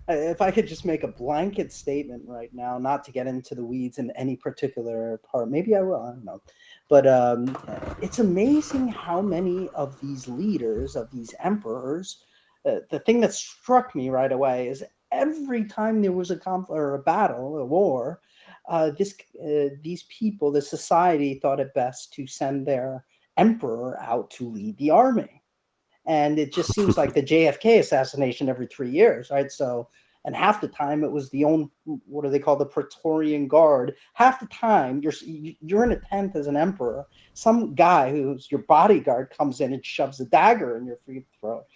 S1: if I could just make a blanket statement right now, not to get into the weeds in any particular part, maybe I will, I don't know. But it's amazing how many of these leaders, of these emperors, the thing that struck me right away is every time there was a conflict or a battle, a war, these people, the society, thought it best to send their emperor out to lead the army. And it just seems like the JFK assassination every 3 years, right? So, and half the time it was what do they call the Praetorian Guard? Half the time you're in a tent as an emperor. Some guy who's your bodyguard comes in and shoves a dagger in your throat.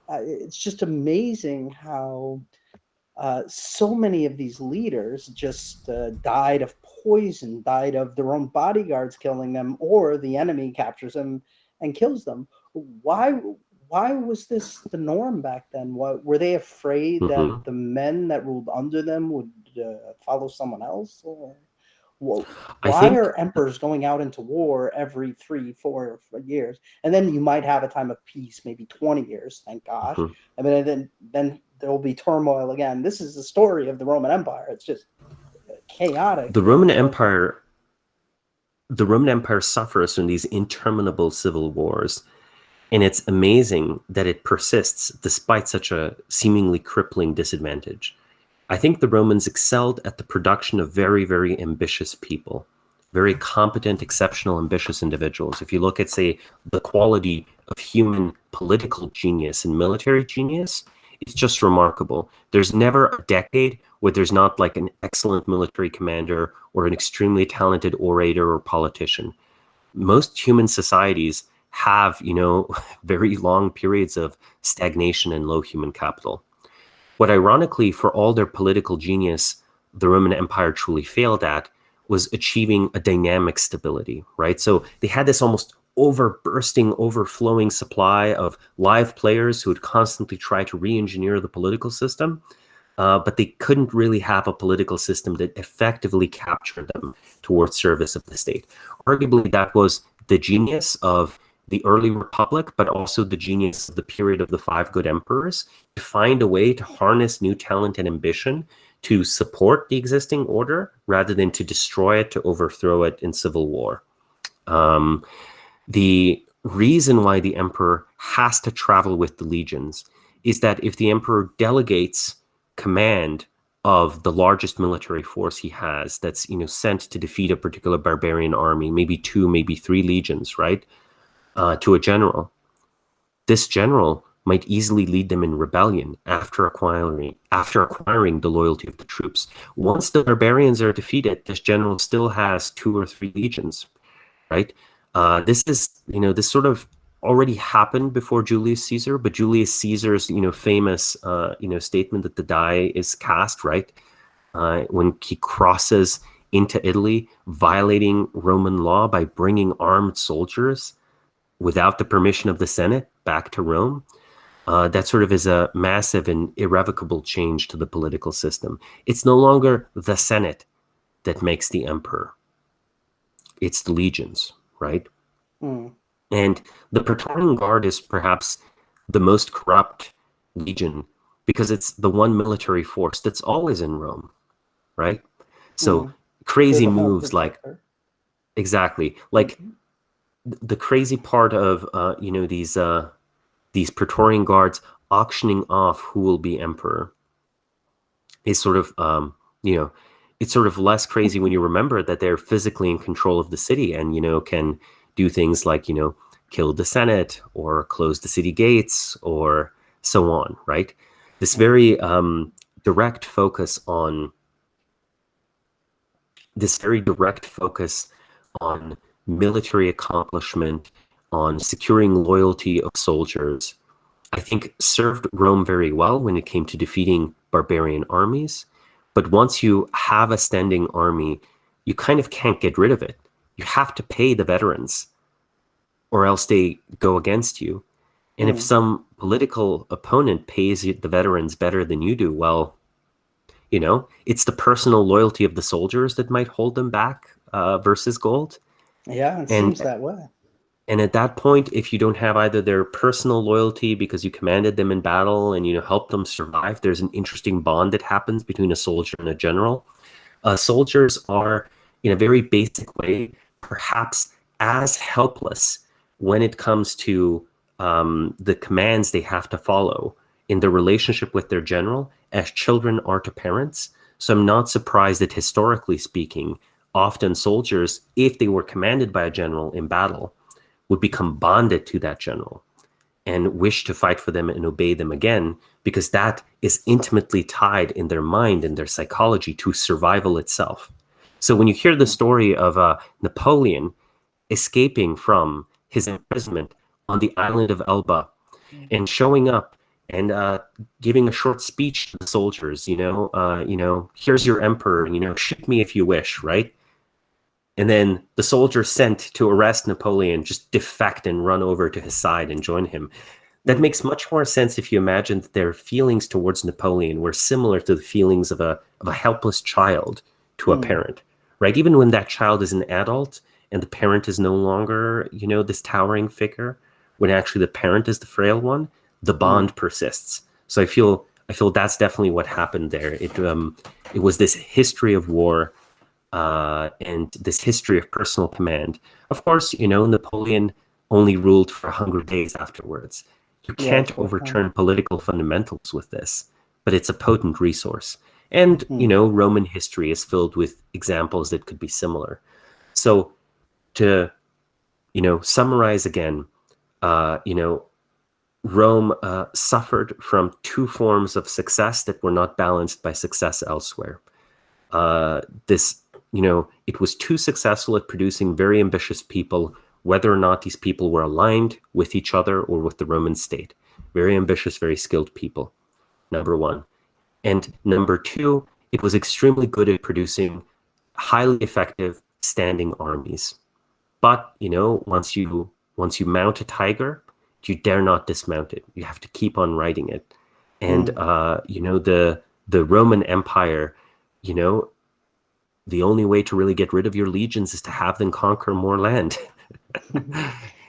S1: It's just amazing how so many of these leaders just died of poison, died of their own bodyguards killing them, or the enemy captures them and kills them. Why was this the norm back then? Were they afraid that the men that ruled under them would follow someone else? Or why are emperors going out into war every 3-4 years? And then you might have a time of peace, maybe 20 years, thank gosh. I mean, then there will be turmoil again. This is the story of the Roman Empire. It's just chaotic.
S2: The Roman Empire suffers from these interminable civil wars. And it's amazing that it persists despite such a seemingly crippling disadvantage. I think the Romans excelled at the production of very, very ambitious people, very competent, exceptional, ambitious individuals. If you look at, say, the quality of human political genius and military genius, it's just remarkable. There's never a decade where there's not like an excellent military commander or an extremely talented orator or politician. Most human societies have, very long periods of stagnation and low human capital. What ironically, for all their political genius, the Roman Empire truly failed at was achieving a dynamic stability, right? So they had this almost overflowing supply of live players who would constantly try to re-engineer the political system, but they couldn't really have a political system that effectively captured them towards service of the state. Arguably, that was the genius of the early republic, but also the genius of the period of the five good emperors, to find a way to harness new talent and ambition to support the existing order rather than to destroy it, to overthrow it in civil war. The reason why the emperor has to travel with the legions is that if the emperor delegates command of the largest military force he has, that's sent to defeat a particular barbarian army, maybe 2, maybe 3 legions, right, to a general, this general might easily lead them in rebellion after acquiring the loyalty of the troops. Once the barbarians are defeated, this general still has 2 or 3 legions, right? This sort of already happened before Julius Caesar, but Julius Caesar's, famous, statement that the die is cast, right? When he crosses into Italy, violating Roman law by bringing armed soldiers without the permission of the Senate back to Rome. That sort of is a massive and irrevocable change to the political system. It's no longer the Senate that makes the emperor. It's the legions, right? And the Praetorian Guard is perhaps the most corrupt legion because it's the one military force that's always in Rome, right? So crazy moves like, exactly, like the crazy part of, these Praetorian Guards auctioning off who will be emperor is sort of, it's sort of less crazy when you remember that they're physically in control of the city and, can do things like, kill the Senate or close the city gates or so on, right? This very direct focus on military accomplishment, on securing loyalty of soldiers, I think served Rome very well when it came to defeating barbarian armies. But once you have a standing army, you kind of can't get rid of it. You have to pay the veterans or else they go against you. And if some political opponent pays the veterans better than you do, well, it's the personal loyalty of the soldiers that might hold them back versus gold.
S1: Yeah, it seems that way.
S2: And at that point, if you don't have either their personal loyalty because you commanded them in battle and helped them survive, there's an interesting bond that happens between a soldier and a general. Soldiers are, in a very basic way, perhaps as helpless when it comes to the commands they have to follow in the relationship with their general as children are to parents. So I'm not surprised that historically speaking, often soldiers, if they were commanded by a general in battle, would become bonded to that general and wish to fight for them and obey them again, because that is intimately tied in their mind and their psychology to survival itself. So when you hear the story of Napoleon escaping from his imprisonment on the island of Elba and showing up and giving a short speech to the soldiers, here's your emperor, shoot me if you wish, right? And then the soldiers sent to arrest Napoleon just defect and run over to his side and join him. That makes much more sense if you imagine that their feelings towards Napoleon were similar to the feelings of a helpless child to a parent, right? Even when that child is an adult and the parent is no longer, this towering figure, when actually the parent is the frail one, the bond persists. So I feel that's definitely what happened there. It was this history of war and this history of personal command. Of course, Napoleon only ruled for 100 days afterwards. You can't overturn political fundamentals with this, but it's a potent resource. And, Roman history is filled with examples that could be similar. So to, summarize again, Rome suffered from 2 forms of success that were not balanced by success elsewhere. It was too successful at producing very ambitious people whether or not these people were aligned with each other or with the Roman state. Very ambitious, very skilled people, number one. And number two, it was extremely good at producing highly effective standing armies. But, once you mount a tiger, you dare not dismount it. You have to keep on riding it. And, the Roman Empire, the only way to really get rid of your legions is to have them conquer more land.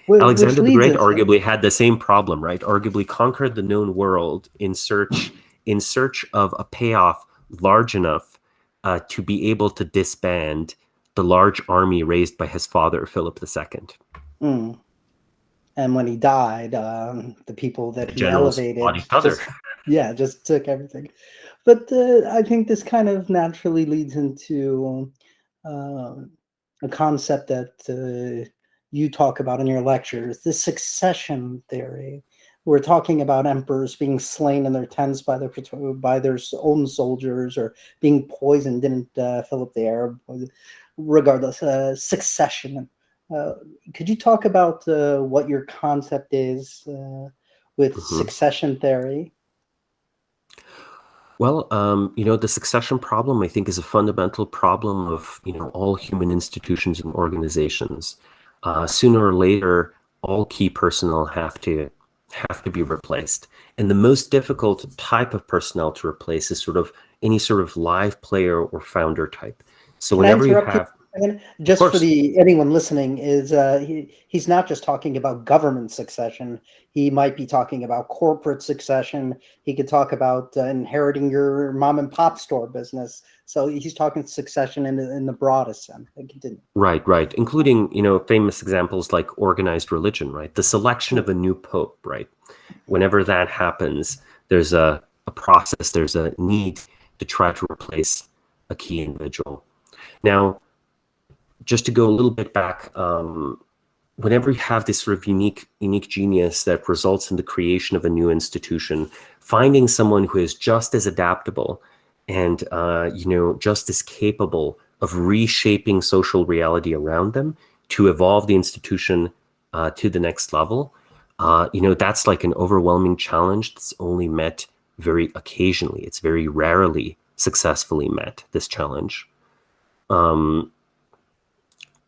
S2: Alexander the Great arguably had the same problem, right? Arguably conquered the known world in search of a payoff large enough to be able to disband the large army raised by his father, Philip II.
S1: Mm. And when he died, the people that he elevated just took everything. But I think this kind of naturally leads into a concept that you talk about in your lectures, the succession theory. We're talking about emperors being slain in their tents by their own soldiers, or being poisoned. Didn't Philip the Arab? Regardless, succession. Could you talk about what your concept is with succession theory?
S2: Well, the succession problem, I think, is a fundamental problem of, all human institutions and organizations. Sooner or later, all key personnel have to be replaced. And the most difficult type of personnel to replace is any sort of live player or founder type. So whenever you have...
S1: Just for anyone listening, is he's not just talking about government succession. He might be talking about corporate succession. He could talk about inheriting your mom and pop store business. So he's talking succession in the broadest sense. Continue.
S2: Right. Including, famous examples like organized religion, right? The selection of a new pope, right? Whenever that happens, there's a process, there's a need to try to replace a key individual. Now, just to go a little bit back, whenever you have this sort of unique genius that results in the creation of a new institution, finding someone who is just as adaptable and just as capable of reshaping social reality around them to evolve the institution to the next level, that's like an overwhelming challenge that's only met very occasionally. It's very rarely successfully met, this challenge.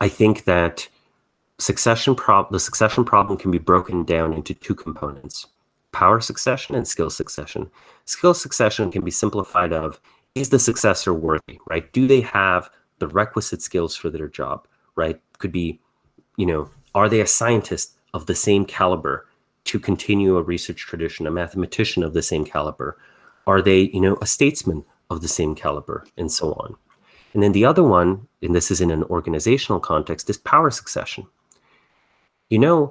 S2: I think that the succession problem can be broken down into two components: power succession and skill succession. Skill succession can be simplified of, is the successor worthy, right? Do they have the requisite skills for their job, right? Could be, are they a scientist of the same caliber to continue a research tradition, a mathematician of the same caliber? Are they, a statesman of the same caliber, and so on? And then the other one, and this is in an organizational context, is power succession. When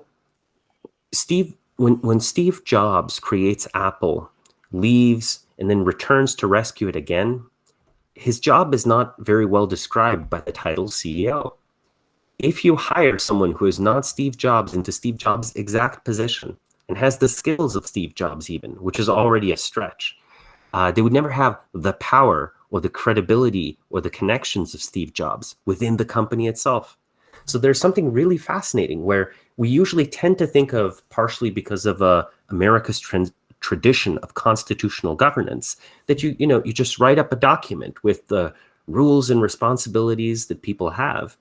S2: Steve Jobs creates Apple, leaves, and then returns to rescue it again, his job is not very well described by the title CEO. If you hire someone who is not Steve Jobs into Steve Jobs' exact position and has the skills of Steve Jobs even, which is already a stretch, they would never have the power or the credibility or the connections of Steve Jobs within the company itself. So there's something really fascinating where we usually tend to think of, partially because of America's tradition of constitutional governance, that you just write up a document with the rules and responsibilities that people have.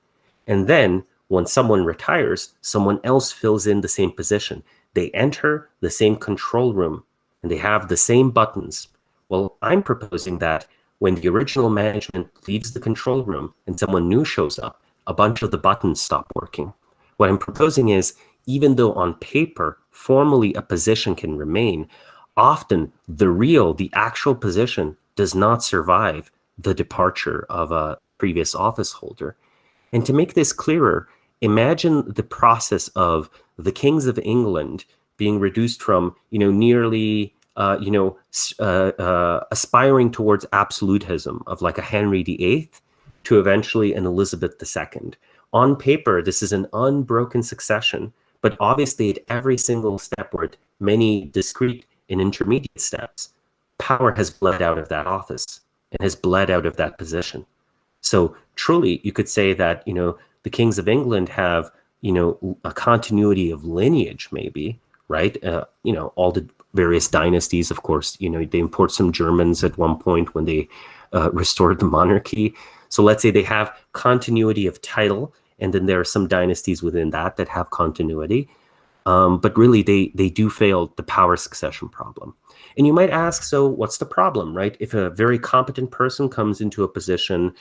S2: And then when someone retires, someone else fills in the same position. They enter the same control room and they have the same buttons. Well, I'm proposing that when the original management leaves the control room and someone new shows up, a bunch of the buttons stop working. What I'm proposing is, even though on paper, formally a position can remain, often the actual position does not survive the departure of a previous office holder. And to make this clearer, imagine the process of the kings of England being reduced from, nearly aspiring towards absolutism of like a Henry VIII to eventually an Elizabeth II. On paper, this is an unbroken succession, but obviously at every single step, or at many discrete and intermediate steps, power has bled out of that office and has bled out of that position. So truly, you could say that, the kings of England have a continuity of lineage, maybe, right? All the various dynasties, of course, they import some Germans at one point when they restored the monarchy. So let's say they have continuity of title, and then there are some dynasties within that have continuity. But really, they do fail the power succession problem. And you might ask, so what's the problem, right? If a very competent person comes into a position,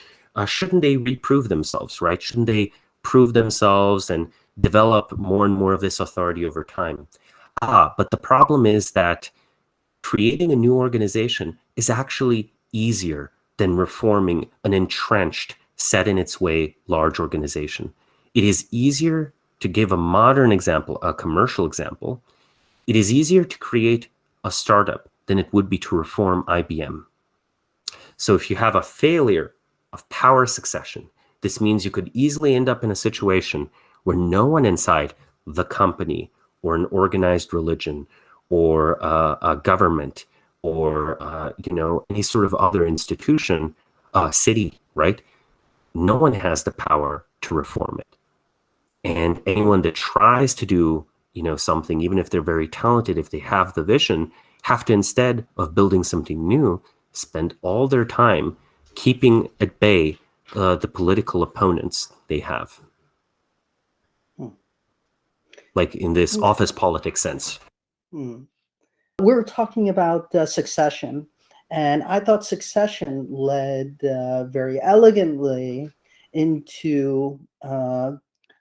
S2: shouldn't they reprove themselves, right? Shouldn't they prove themselves and develop more and more of this authority over time? But the problem is that creating a new organization is actually easier than reforming an entrenched, set in its way, large organization. It is easier to give a modern example, a commercial example. It is easier to create a startup than it would be to reform IBM. So if you have a failure of power succession, this means you could easily end up in a situation where no one inside the company or an organized religion or a government or any sort of other institution, city, right? No one has the power to reform it. And anyone that tries to do something, even if they're very talented, if they have the vision, have to, instead of building something new, spend all their time keeping at bay the political opponents they have. Like in this office politics sense.
S1: We're talking about succession, and I thought succession led very elegantly into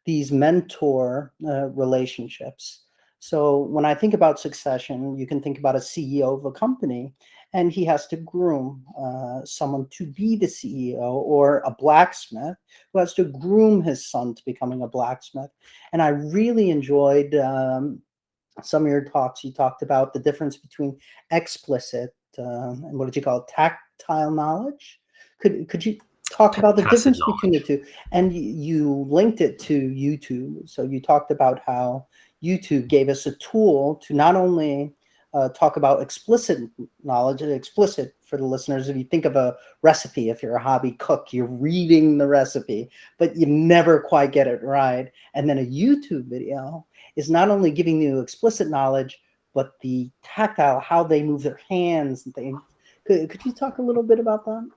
S1: these mentor relationships. So when I think about succession, you can think about a CEO of a company, and he has to groom someone to be the CEO, or a blacksmith who has to groom his son to becoming a blacksmith. And I really enjoyed some of your talks. You talked about the difference between explicit and what did you call it, tactile knowledge? Could you talk about the difference between the two? And you linked it to YouTube. So you talked about how YouTube gave us a tool to not only talk about explicit knowledge. And explicit, for the listeners, if you think of a recipe, if you're a hobby cook, you're reading the recipe, but you never quite get it right. And then a YouTube video is not only giving you explicit knowledge, but the tactile, how they move their hands and things. Could you talk a little bit about that?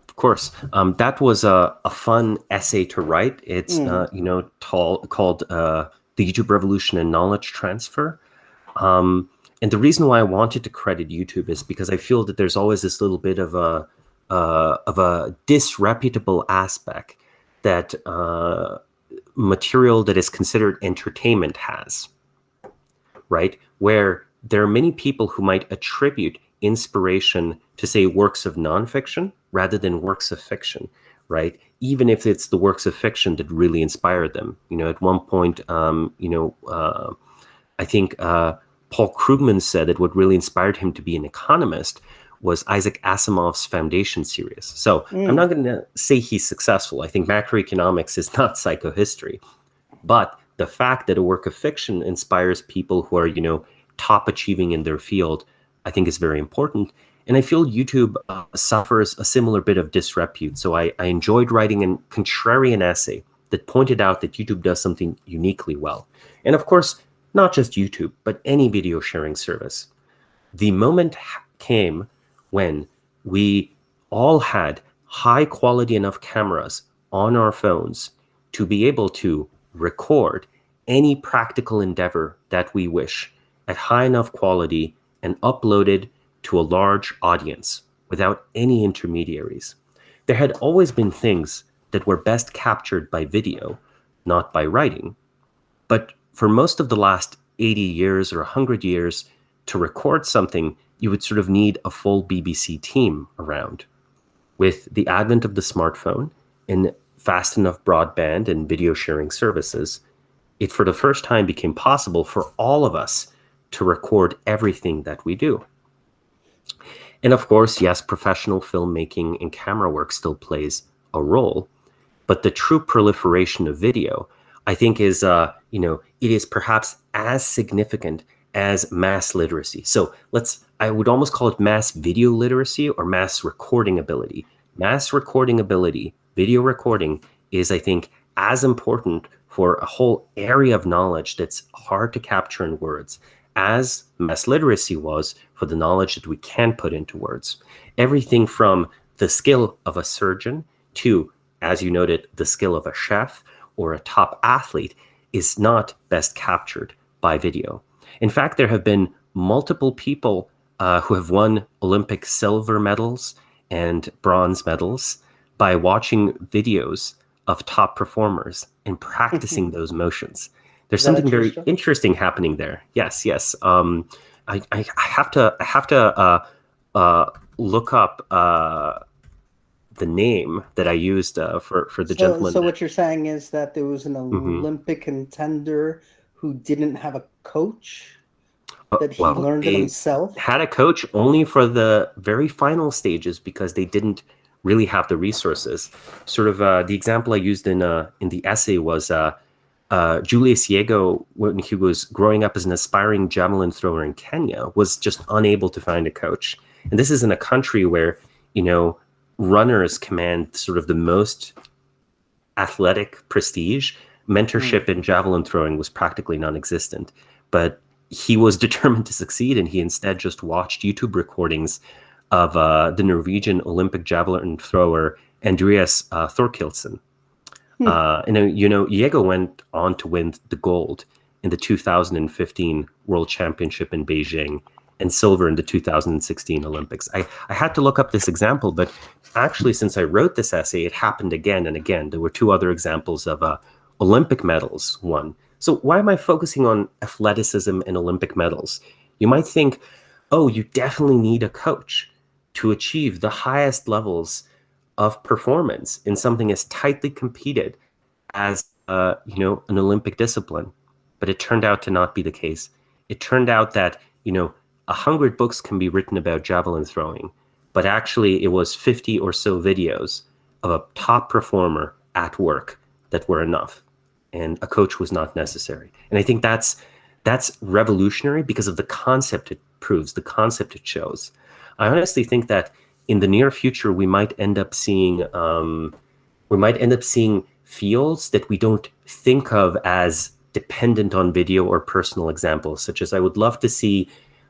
S2: Of course. That was a fun essay to write. It's called The YouTube Revolution and Knowledge Transfer. And the reason why I wanted to credit YouTube is because I feel that there's always this little bit of a disreputable aspect that material that is considered entertainment has, right? Where there are many people who might attribute inspiration to, say, works of nonfiction rather than works of fiction, right? Even if it's the works of fiction that really inspired them. At one point, I think Paul Krugman said that what really inspired him to be an economist was Isaac Asimov's Foundation series. So I'm not going to say he's successful. I think macroeconomics is not psychohistory. But the fact that a work of fiction inspires people who are, top achieving in their field, I think is very important. And I feel YouTube suffers a similar bit of disrepute. So I enjoyed writing a contrarian essay that pointed out that YouTube does something uniquely well. And of course, not just YouTube, but any video sharing service. The moment came when we all had high quality enough cameras on our phones to be able to record any practical endeavor that we wish at high enough quality and upload it to a large audience without any intermediaries. There had always been things that were best captured by video, not by writing. But for most of the last 80 years or 100 years, to record something, you would sort of need a full BBC team around. With the advent of the smartphone and fast enough broadband and video sharing services, it for the first time became possible for all of us to record everything that we do. And of course, yes, professional filmmaking and camera work still plays a role, but the true proliferation of video, I think, is, it is perhaps as significant as mass literacy. So I would almost call it mass video literacy or mass recording ability. Mass recording ability, video recording, is, I think, as important for a whole area of knowledge that's hard to capture in words as mass literacy was for the knowledge that we can put into words. Everything from the skill of a surgeon to, as you noted, the skill of a chef or a top athlete is not best captured by video. In fact, there have been multiple people who have won Olympic silver medals and bronze medals by watching videos of top performers and practicing those motions. There's something very interesting happening there. Yes, yes. I have to look up the name that I used for the gentleman.
S1: So what you're saying is that there was an Olympic contender who didn't have a coach, that he learned it himself?
S2: Had a coach only for the very final stages because they didn't really have the resources. Sort of the example I used in the essay was Julius Yego, when he was growing up as an aspiring javelin thrower in Kenya, was just unable to find a coach. And this is in a country where, you know, runners command sort of the most athletic prestige. Mentorship in javelin throwing was practically non-existent. But he was determined to succeed, and he instead just watched YouTube recordings of the Norwegian Olympic javelin thrower Andreas Thorkildsen. And you know, Diego went on to win the gold in the 2015 World Championship in Beijing and silver in the 2016 Olympics. I had to look up this example, but actually, since I wrote this essay, it happened again and again. There were two other examples of Olympic medals won. So why am I focusing on athleticism and Olympic medals? You might think, oh, you definitely need a coach to achieve the highest levels of performance in something as tightly competed as you know, an Olympic discipline. But it turned out to not be the case. It turned out that, you know, 100 books can be written about javelin throwing, but actually it was 50 or so videos of a top performer at work that were enough, and a coach was not necessary. And I think that's revolutionary because of the concept it proves, the concept it shows. I honestly think that in the near future we might end up seeing fields that we don't think of as dependent on video or personal examples, such as I would love to see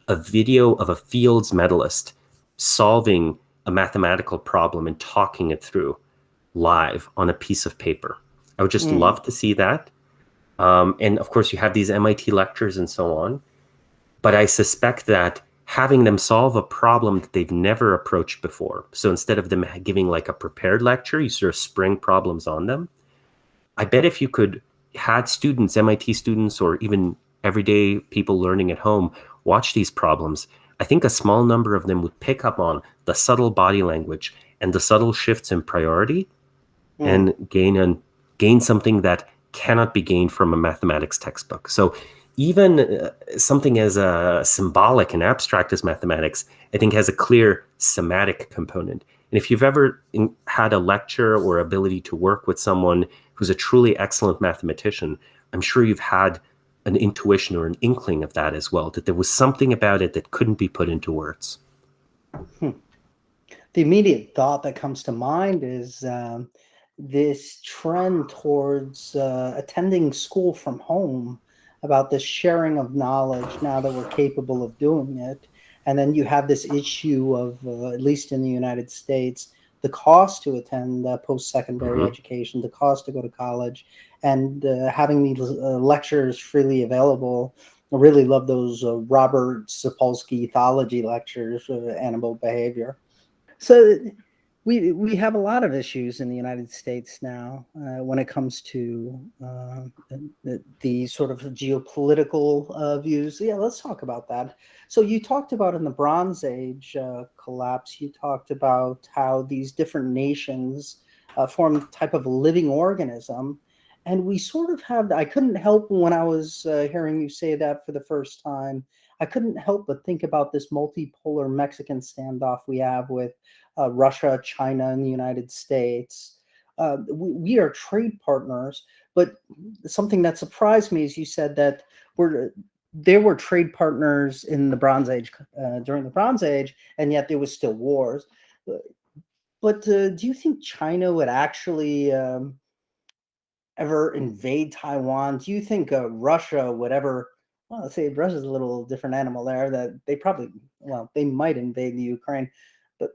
S2: a video of a Fields medalist solving a mathematical problem and talking it through live on a piece of paper. I would just love to see that. And of course, you have these MIT lectures and so on. But I suspect that having them solve a problem that they've never approached before, so instead of them giving like a prepared lecture, you sort of spring problems on them. I bet if you could had students, MIT students, or even everyday people learning at home, watch these problems, I think a small number of them would pick up on the subtle body language and the subtle shifts in priority and gain something that cannot be gained from a mathematics textbook. So even something as symbolic and abstract as mathematics, I think has a clear semantic component. And if you've ever had a lecture or ability to work with someone who's a truly excellent mathematician, I'm sure you've had an intuition or an inkling of that as well, that there was something about it that couldn't be put into words.
S1: The immediate thought that comes to mind is this trend towards attending school from home, about the sharing of knowledge now that we're capable of doing it. And then you have this issue of, at least in the United States, the cost to attend post-secondary education, the cost to go to college, and having these lectures freely available. I really love those Robert Sapolsky ethology lectures, animal behavior. So we have a lot of issues in the United States now when it comes to the sort of geopolitical views. Yeah, let's talk about that. So you talked about in the Bronze Age collapse, you talked about how these different nations form a type of living organism. And we sort of have, I couldn't help when I was hearing you say that for the first time, I couldn't help but think about this multipolar Mexican standoff we have with Russia, China, and the United States. We are trade partners, but something that surprised me is you said that there were trade partners in the Bronze Age, during the Bronze Age, and yet there was still wars. But do you think China would actually ever invade Taiwan? Do you think Russia would ever? Well, let's say Russia's a little different animal there. That they probably, well, they might invade the Ukraine, but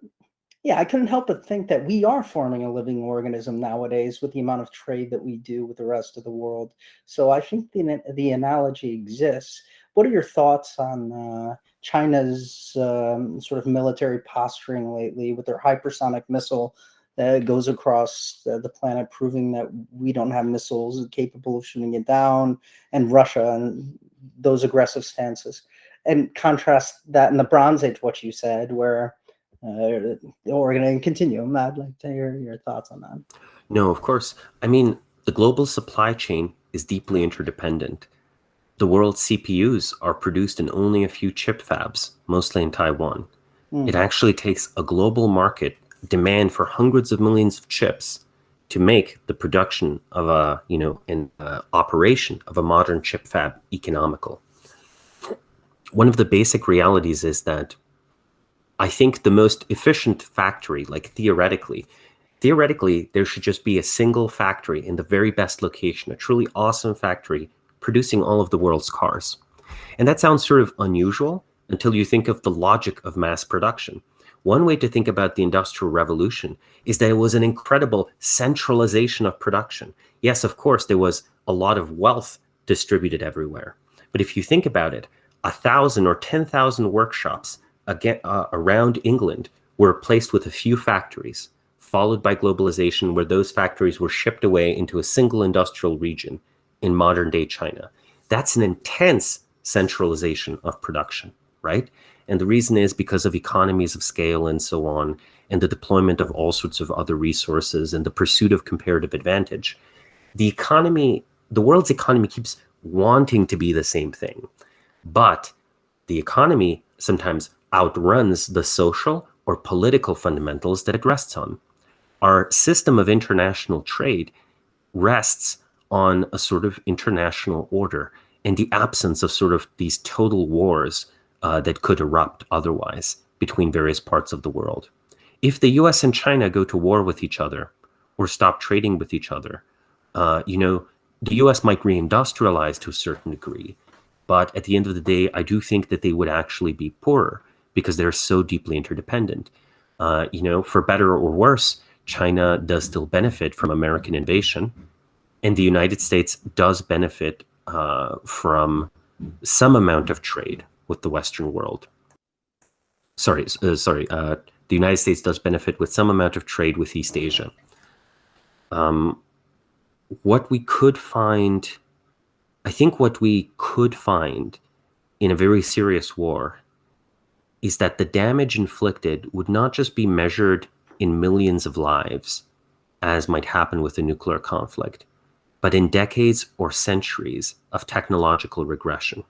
S1: yeah, I couldn't help but think that we are forming a living organism nowadays with the amount of trade that we do with the rest of the world. So I think the analogy exists. What are your thoughts on China's sort of military posturing lately with their hypersonic missile that goes across the planet, proving that we don't have missiles capable of shooting it down, and Russia and those aggressive stances? And contrast that in the Bronze Age, what you said, where we're going to continue. I'd like to hear your thoughts on that.
S2: No, of course. I mean, the global supply chain is deeply interdependent. The world's CPUs are produced in only a few chip fabs, mostly in Taiwan. It actually takes a global market demand for hundreds of millions of chips to make the production of operation of a modern chip fab economical. One of the basic realities is that I think the most efficient factory, like theoretically, there should just be a single factory in the very best location, a truly awesome factory producing all of the world's cars. And that sounds sort of unusual until you think of the logic of mass production. One way to think about the Industrial Revolution is that it was an incredible centralization of production. Yes, of course, there was a lot of wealth distributed everywhere. But if you think about it, 1,000 or 10,000 workshops around England were placed with a few factories, followed by globalization, where those factories were shipped away into a single industrial region in modern day China. That's an intense centralization of production, right? And the reason is because of economies of scale and so on, and the deployment of all sorts of other resources and the pursuit of comparative advantage. The world's economy keeps wanting to be the same thing, but the economy sometimes outruns the social or political fundamentals that it rests on. Our system of international trade rests on a sort of international order and the absence of sort of these total wars that could erupt otherwise between various parts of the world. If the US and China go to war with each other or stop trading with each other, the US might reindustrialize to a certain degree. But at the end of the day, I do think that they would actually be poorer because they're so deeply interdependent. For better or worse, China does still benefit from American invasion, and the United States does benefit from some amount of trade with the Western world. The United States does benefit with some amount of trade with East Asia. What we could find in a very serious war is that the damage inflicted would not just be measured in millions of lives, as might happen with a nuclear conflict, but in decades or centuries of technological regression.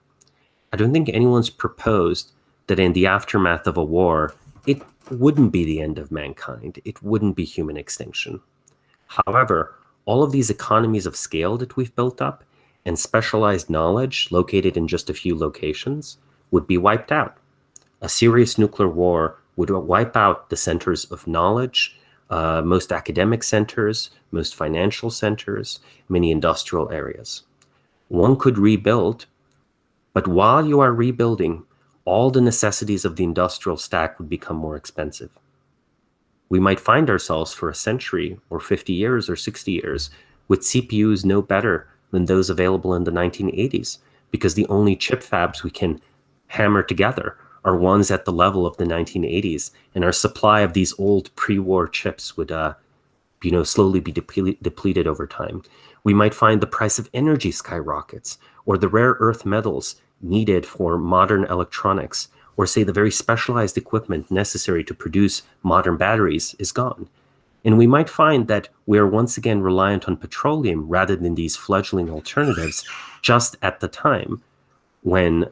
S2: I don't think anyone's proposed that in the aftermath of a war, it wouldn't be the end of mankind. It wouldn't be human extinction. However, all of these economies of scale that we've built up and specialized knowledge located in just a few locations would be wiped out. A serious nuclear war would wipe out the centers of knowledge, most academic centers, most financial centers, many industrial areas. One could rebuild, but while you are rebuilding, all the necessities of the industrial stack would become more expensive. We might find ourselves for a century or 50 years or 60 years with CPUs no better than those available in the 1980s, because the only chip fabs we can hammer together are ones at the level of the 1980s, and our supply of these old pre-war chips would slowly be depleted over time. We might find the price of energy skyrockets, or the rare earth metals needed for modern electronics, or say the very specialized equipment necessary to produce modern batteries is gone. And we might find that we are once again reliant on petroleum rather than these fledgling alternatives, just at the time when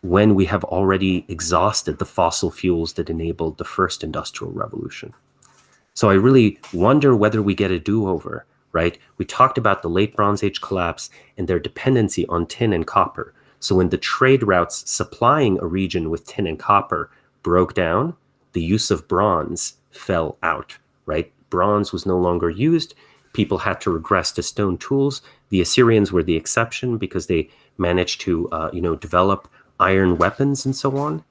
S2: we have already exhausted the fossil fuels that enabled the first industrial revolution. So I really wonder whether we get a do-over, right? We talked about the late Bronze Age collapse and their dependency on tin and copper. So when the trade routes supplying a region with tin and copper broke down, the use of bronze fell out, right? Bronze was no longer used people had to regress to stone tools. The Assyrians were the exception because they managed to, develop iron weapons and so on.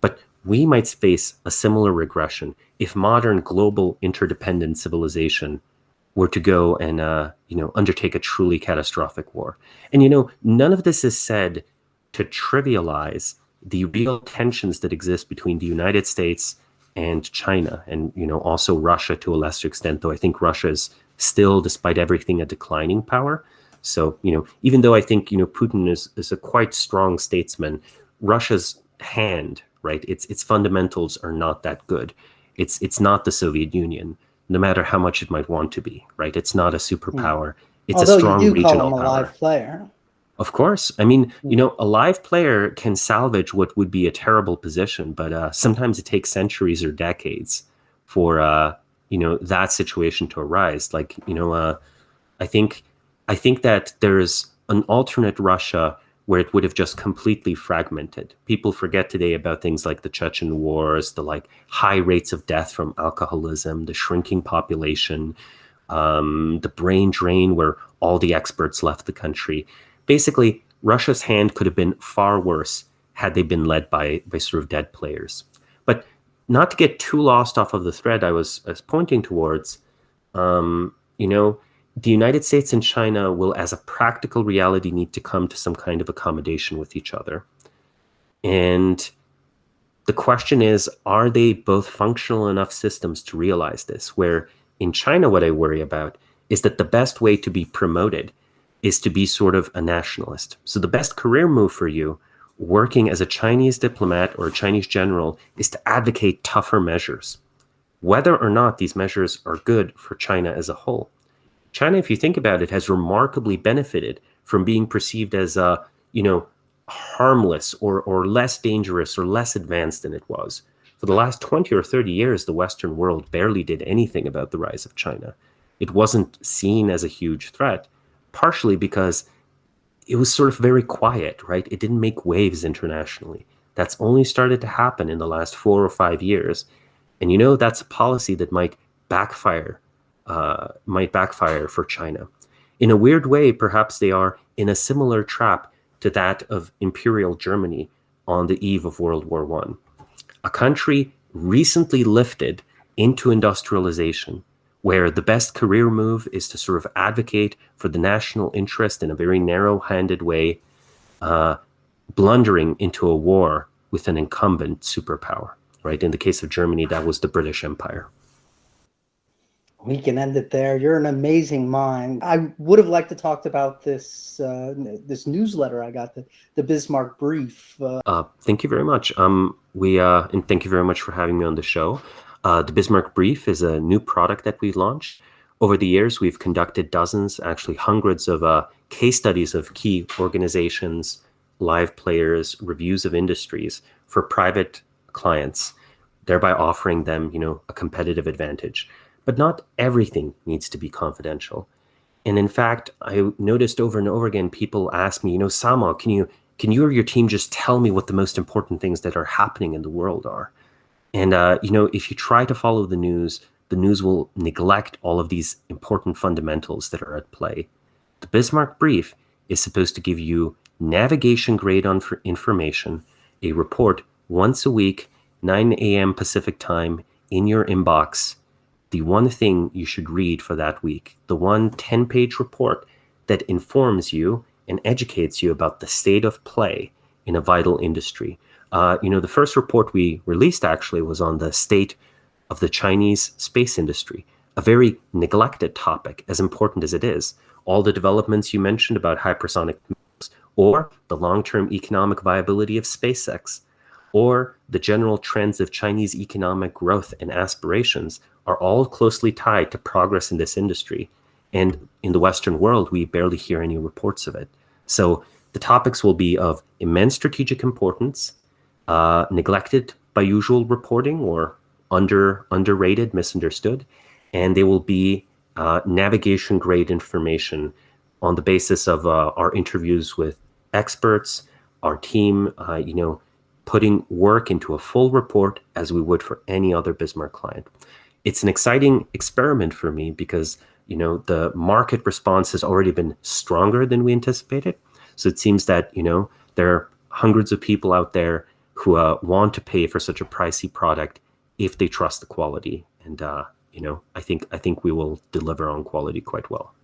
S2: But we might face a similar regression if modern global interdependent civilization were to go and, undertake a truly catastrophic war. And, none of this is said to trivialize the real tensions that exist between the United States and China, and also Russia to a lesser extent, though I think Russia is still, despite everything, a declining power. So even though I think Putin is a quite strong statesman, Russia's hand, right, its fundamentals are not that good. It's not the Soviet Union, no matter how much it might want to be, right? It's not a superpower. It's
S1: Although
S2: a strong
S1: you do call
S2: regional
S1: him a
S2: power.
S1: live player.
S2: Of course. I mean, a live player can salvage what would be a terrible position, but sometimes it takes centuries or decades for, that situation to arise. Like, I think that there's an alternate Russia where it would have just completely fragmented. People forget today about things like the Chechen wars, the high rates of death from alcoholism, the shrinking population, the brain drain where all the experts left the country. Basically, Russia's hand could have been far worse had they been led by sort of dead players. But not to get too lost off of the thread I was pointing towards, the United States and China will, as a practical reality, need to come to some kind of accommodation with each other. And the question is, are they both functional enough systems to realize this? Where in China, what I worry about is that the best way to be promoted is to be sort of a nationalist. So the best career move for you, working as a Chinese diplomat or a Chinese general, is to advocate tougher measures, whether or not these measures are good for China as a whole. China, if you think about it, has remarkably benefited from being perceived as, harmless or less dangerous or less advanced than it was. For the last 20 or 30 years, the Western world barely did anything about the rise of China. It wasn't seen as a huge threat, partially because it was sort of very quiet, right? It didn't make waves internationally. That's only started to happen in the last 4 or 5 years. And that's a policy that might backfire for China. In a weird way, perhaps they are in a similar trap to that of Imperial Germany on the eve of World War I. A country recently lifted into industrialization, where the best career move is to sort of advocate for the national interest in a very narrow-handed way, blundering into a war with an incumbent superpower, right? In the case of Germany, that was the British Empire.
S1: We can end it there. You're an amazing mind. I would have liked to talk about this this newsletter I got, the Bismarck Brief.
S2: Thank you very much. And thank you very much for having me on the show. The Bismarck Brief is a new product that we've launched. Over the years, we've conducted dozens, actually hundreds of case studies of key organizations, live players, reviews of industries for private clients, thereby offering them, a competitive advantage. But not everything needs to be confidential. And in fact, I noticed over and over again, people ask me, Samo, can you or your team just tell me what the most important things that are happening in the world are? And, if you try to follow the news will neglect all of these important fundamentals that are at play. The Bismarck Brief is supposed to give you navigation grade on information, a report once a week, 9 a.m. Pacific time in your inbox, the one thing you should read for that week, the one 10-page report that informs you and educates you about the state of play in a vital industry. The first report we released actually was on the state of the Chinese space industry, a very neglected topic, as important as it is. All the developments you mentioned about hypersonic missiles, or the long-term economic viability of SpaceX, or the general trends of Chinese economic growth and aspirations are all closely tied to progress in this industry. And in the Western world, we barely hear any reports of it. So the topics will be of immense strategic importance, neglected by usual reporting or underrated, misunderstood, and they will be navigation grade information on the basis of our interviews with experts, our team, putting work into a full report as we would for any other Bismarck client. It's an exciting experiment for me because, the market response has already been stronger than we anticipated. So it seems that, there are hundreds of people out there who want to pay for such a pricey product if they trust the quality. And, I think we will deliver on quality quite well.